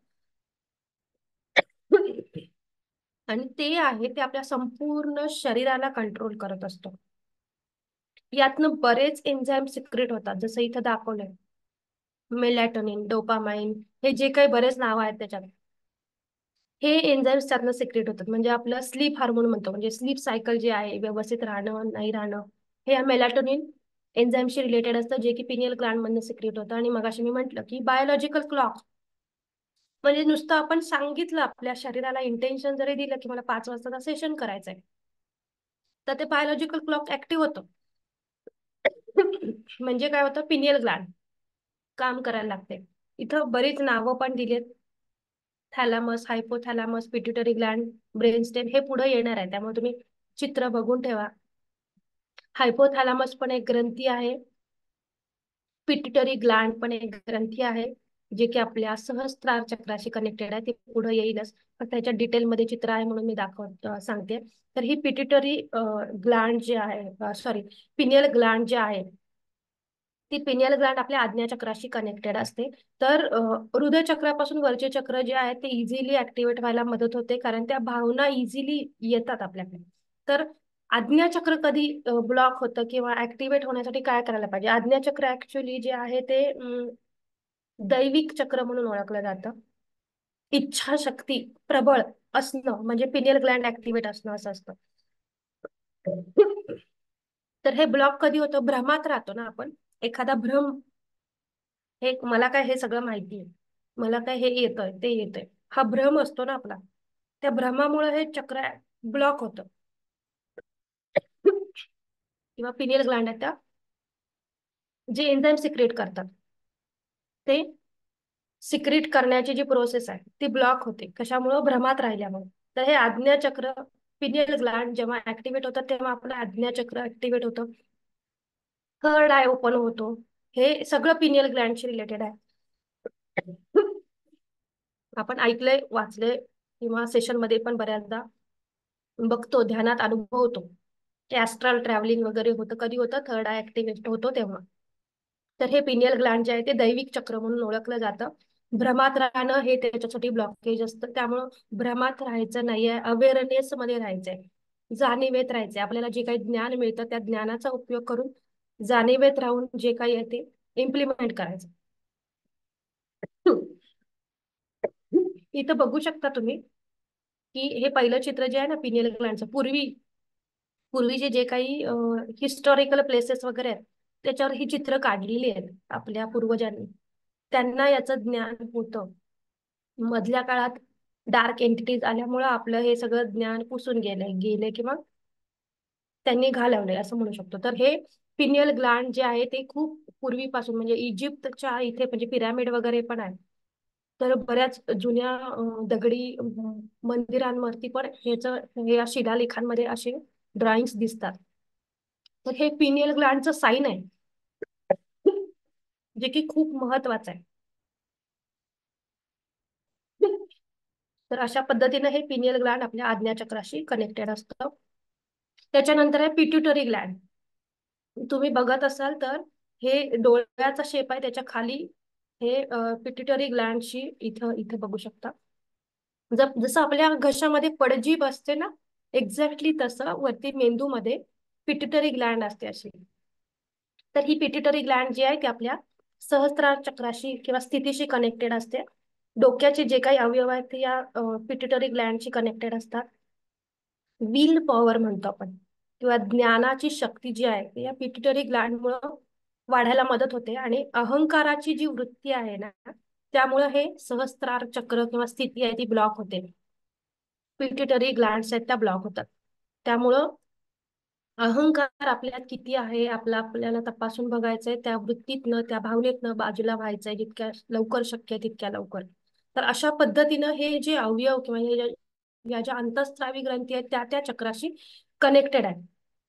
आणि ते आहे ते आपल्या संपूर्ण शरीराला कंट्रोल करत असतो. यातनं बरेच एन्झाईम सिक्रेट होतात, जसं इथं दाखवलंय, मेलॅटोनिन, डोपामाइन, हे जे काही बरेच नाव आहेत त्याच्यात, हे एन्झाईम्स त्यातनं सिक्रेट होतात. म्हणजे आपलं स्लीप हार्मोन म्हणतो, म्हणजे स्लीप सायकल जे आहे, व्यवस्थित राहणं नाही राहणं, हे या मेलॅटोनिन एन्झाईमशी रिलेटेड असतं, जे की पिनियल ग्लँड मधनं सिक्रेट होतं. आणि मगाशी मी म्हटलं की बायोलॉजिकल क्लॉक, म्हणजे नुसतं आपण सांगितलं आपल्या शरीराला, इंटेन्शन जरी दिलं की मला 5 वाजता सेशन करायचंय, तर ते बायोलॉजिकल क्लॉक ऍक्टिव्ह होतं. म्हणजे काय होतं, पिनियल ग्लँड काम करायला लागते. इथं बरीच नावं पण दिलीत, थॅलॅमस, हायपोथॅलॅमस, पिट्युटरी ग्लँड, ब्रेनस्टेम, हे पुढे येणार आहे, त्यामुळे तुम्ही चित्र बघून ठेवा. हायपोथॅलॅमस पण एक ग्रंथी आहे, पिट्युटरी ग्लँड पण एक ग्रंथी आहे, जे की आपल्या सहस्त्रार चक्राशी कनेक्टेड आहे. ते पुढे येईलच, पण त्याच्या डिटेलमध्ये चित्र आहे म्हणून मी सांगते. तर ही पिट्युटरी ग्लँड जे आहे, सॉरी, पिनियल ग्लँड जे आहे, ती पिनियल ग्लँड आपल्या आज्ञा चक्राशी कनेक्टेड असते. तर हृदय चक्रापासून वरचे चक्र जे आहे ते इझिली ऍक्टिव्हेट व्हायला मदत होते, कारण त्या भावना इझिली येतात आपल्याकडे. तर आज्ञा चक्र कधी ब्लॉक होतं किंवा ऍक्टिव्हेट होण्यासाठी काय करायला पाहिजे? आज्ञा चक्र ऍक्च्युली जे आहे ते दैविक चक्र म्हणून ओळखलं जातं. इच्छाशक्ती प्रबळ असणं म्हणजे पिनियल ग्लँड ऍक्टिव्हेट असणं असं असतं. तर हे ब्लॉक कधी होतं? भ्रमात राहतो ना आपण, एखादा भ्रम, हे मला काय हे सगळं माहिती आहे, मला काय हे येतंय ते येतंय, हा भ्रम असतो ना आपला, त्या भ्रमामुळे हे चक्र ब्लॉक होतं. किंवा पिनियल ग्लँड आहे त्या, जे एन्झाईम सिक्रेट करतात, ते सिक्रेट करण्याची जी प्रोसेस आहे ती ब्लॉक होते. कशामुळं? भ्रमात राहिल्यामुळे. तर हे आज्ञाचक्र, पिनियल ग्लँड जेव्हा ऍक्टिव्हेट होतात तेव्हा आपलं आज्ञाचक्र ऍक्टिव्हेट होतं, थर्ड आय ओपन होतो. हे सगळं पिनियल ग्लँडशी रिलेटेड आहे. आपण ऐकलंय, वाचलंय, किंवा सेशन मध्ये पण बऱ्याचदा बघतो, ध्यानात अनुभवतो की ऍस्ट्रल ट्रॅव्हलिंग वगैरे होतं. कधी होतं? थर्ड आय ऍक्टिव्हेट होतो तेव्हा. तर हे पिनियल ग्लँड जे आहे ते दैविक चक्र म्हणून ओळखलं जातं. भ्रमात राहणं हे त्याच्यासाठी ब्लॉकेज असतं. त्यामुळं भ्रमात राहायचं नाहीये, अवेअरनेस मध्ये राहायचंय, जाणीवेत राहायचंय. आपल्याला जे काही ज्ञान मिळतं त्या ज्ञानाचा उपयोग करून जाणीवेत राहून जे काही आहे ते इम्प्लिमेंट करायचं. इथं बघू शकता तुम्ही की हे पहिलं चित्र जे आहे ना पिनियल ग्लँडचं, पूर्वीचे जे काही हिस्टॉरिकल प्लेसेस वगैरे आहेत त्याच्यावर ही चित्र काढलेली आहेत आपल्या पूर्वजांनी. त्यांना याचं ज्ञान होतं. मधल्या काळात डार्क एंटिटीज आल्यामुळं आपलं हे सगळं ज्ञान पुसून गेले किंवा त्यांनी घालवलंय असं म्हणू शकतो. तर हे पिनियल ग्लँड जे आहे ते खूप पूर्वीपासून, म्हणजे इजिप्तच्या इथे म्हणजे पिरॅमिड वगैरे पण आहे, तर बऱ्याच जुन्या दगडी मंदिरांवरती पण हे शिलालेखांमध्ये असे ड्रॉइंग्स दिसतात. तर हे पिनियल ग्लँडचं साईन आहे, जे की खूप महत्वाचं आहे. तर अशा पद्धतीने हे पिनियल ग्लँड आपल्या आज्ञाचक्राशी कनेक्टेड असतं. त्याच्यानंतर आहे पिट्युटरी ग्लँड. तुम्ही बघत असाल तर हे डोळ्याचा शेप आहे, त्याच्या खाली हे पिट्युटरी ग्लँडशी इथं इथं बघू शकता. जसं आपल्या घशामध्ये पडजीभ असते ना, एक्झॅक्टली तसं वरती मेंदूमध्ये पिट्युटरी ग्लॅंड असते अशी. तर ही पिट्युटरी ग्लॅंड जी आहे ती आपल्या सहस्त्रार चक्राशी किंवा स्थितीशी कनेक्टेड असते. डोक्याचे जे काही अवयव आहेत ते या पिट्युटरी ग्लॅंडशी कनेक्टेड असतात. विल पॉवर म्हणतो आपण, किंवा ज्ञानाची शक्ती जी आहे ती या पिट्युटरी ग्लॅंडमुळे वाढायला मदत होते. आणि अहंकाराची जी वृत्ती आहे ना, त्यामुळे हे सहस्त्रार चक्र किंवा स्थिती आहे ती ब्लॉक होते. पिट्युटरी ग्लॅंड्स आहेत त्या ब्लॉक होतात. त्यामुळं अहंकार आपल्यात किती आहे आपल्याला तपासून बघायचंय, त्या वृत्तीतनं त्या भावनेतनं बाजूला व्हायचंय जितक्या लवकर शक्य आहे तितक्या लवकर. तर अशा पद्धतीनं हे जे अवयव किंवा या ज्या अंतःस्रावी ग्रंथी आहेत त्या त्या चक्राशी कनेक्टेड आहेत.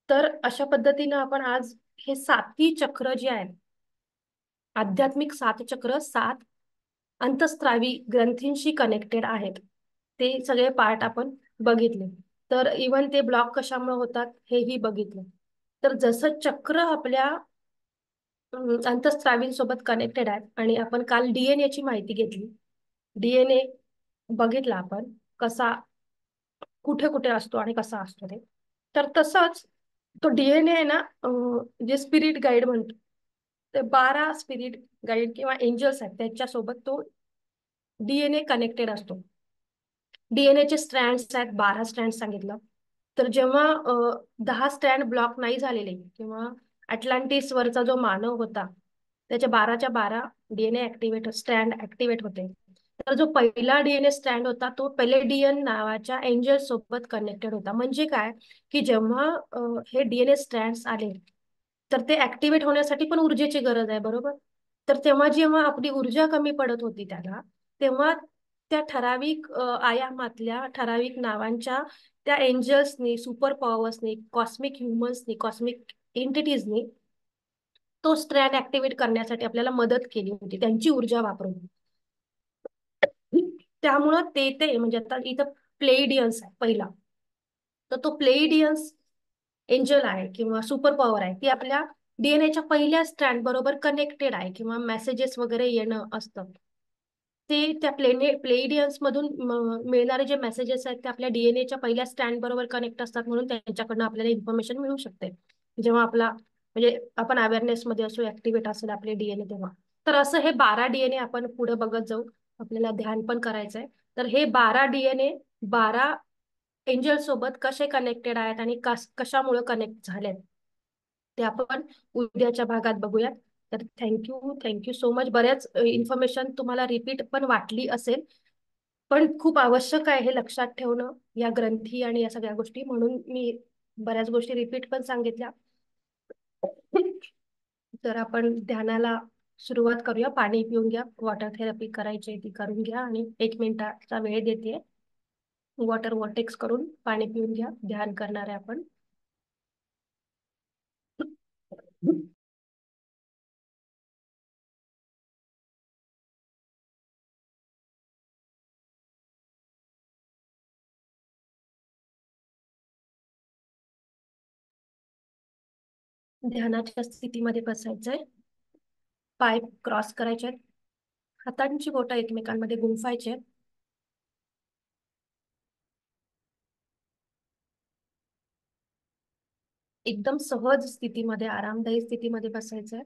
तर अशा पद्धतीनं आपण आज हे साती चक्र जे आहेत, आध्यात्मिक 7 चक्र 7 अंतःस्रावी ग्रंथींशी कनेक्टेड आहेत. ते सगळे पार्ट आपण बघितले. तर इवन ते ब्लॉक कशामुळे होतात हेही बघितलं. तर जसं चक्र आपल्या अंतःस्रावींसोबत कनेक्टेड आहे, आणि आपण काल डीएनए ची माहिती घेतली. डीएनए बघितला आपण कसा कुठे कुठे असतो आणि कसा असतो ते. तर तसंच तो डीएनए आहे ना, जे स्पिरिट गाईड म्हणतो, ते 12 स्पिरिट गाईड किंवा एंजल्स आहेत त्याच्यासोबत तो डीएनए कनेक्टेड असतो. डीएनए चे स्ट्रँड्स आहेत 12 स्ट्रँड सांगितलं. तर जेव्हा 10 स्ट्रँड ब्लॉक नाही झालेले, किंवा अटलांटिस वरचा जो मानव होता त्याच्या 12च्या 12 डीएनए ऍक्टिव्हेट स्ट्रँड ऍक्टिव्हेट होते. तर जो पहिला डीएनए स्ट्रँड होता तो पेलेडियन नावाच्या एंजल सोबत कनेक्टेड होता. म्हणजे काय, की जेव्हा हे डीएनए स्ट्रँड्स आले तर ते ऍक्टिव्हेट होण्यासाठी पण ऊर्जेची गरज आहे, बरोबर. तर तेव्हा जेव्हा आपली ऊर्जा कमी पडत होती त्याला, तेव्हा त्या ठराविक आयामातल्या ठराविक नावांच्या त्या एंजल्सनी, सुपर पॉवर्सनी, कॉस्मिक ह्युमन्सनी, कॉस्मिक एंटिटीजनी तो स्ट्रँड ऍक्टिव्हेट करण्यासाठी आपल्याला मदत केली होती त्यांची ऊर्जा वापरून. त्यामुळं ते म्हणजे आता इथं प्लेइडियन्स आहे पहिला. तर तो प्लेइडियन्स एंजल आहे किंवा सुपर पॉवर आहे, ती आपल्या डीएनएच्या पहिल्या स्ट्रँड बरोबर कनेक्टेड आहे, किंवा मेसेजेस वगैरे येणं असतं ते त्या प्लेइडियन्स मधून मिळणारे जे मेसेजेस आहेत ते आपल्या डीएनएच्या पहिल्या स्ट्रँड बरोबर कनेक्ट असतात, म्हणून त्यांच्याकडनं आपल्याला इन्फॉर्मेशन मिळू शकते जेव्हा आपला म्हणजे आपण अवेअरनेस मध्ये असो, ऍक्टिव्हेट असेल आपले डीएनए तेव्हा. तर असं हे 12 डीएनए आपण पुढे बघत जाऊ. आपल्याला ध्यान पण करायचंय. तर हे 12 डीएनए 12 एंजल सोबत कसे कनेक्टेड आहेत आणि कशामुळे कनेक्ट झालेत ते आपण उद्याच्या भागात बघूयात. तर थँक्यू सो मच. बऱ्याच इन्फॉर्मेशन तुम्हाला रिपीट पण वाटली असेल, पण खूप आवश्यक आहे हे लक्षात ठेवणं, या ग्रंथी आणि या सगळ्या गोष्टी, म्हणून मी बऱ्याच गोष्टी रिपीट पण सांगितल्या. तर आपण ध्यानाला सुरुवात करूया. पाणी पिऊन घ्या, वॉटर थेरपी करायची ती करून घ्या, आणि 1 मिनिटाचा वेळ देते. वॉटर वॉटेक्स करून पाणी पिऊन घ्या. ध्यान करणार आहे आपण. ध्यानाच्या स्थितीमध्ये बसायचंय. पाय क्रॉस करायचे, हातांची बोटं एकमेकांमध्ये गुंफायचे. एकदम सहज स्थितीमध्ये, आरामदायी स्थितीमध्ये बसायचंय.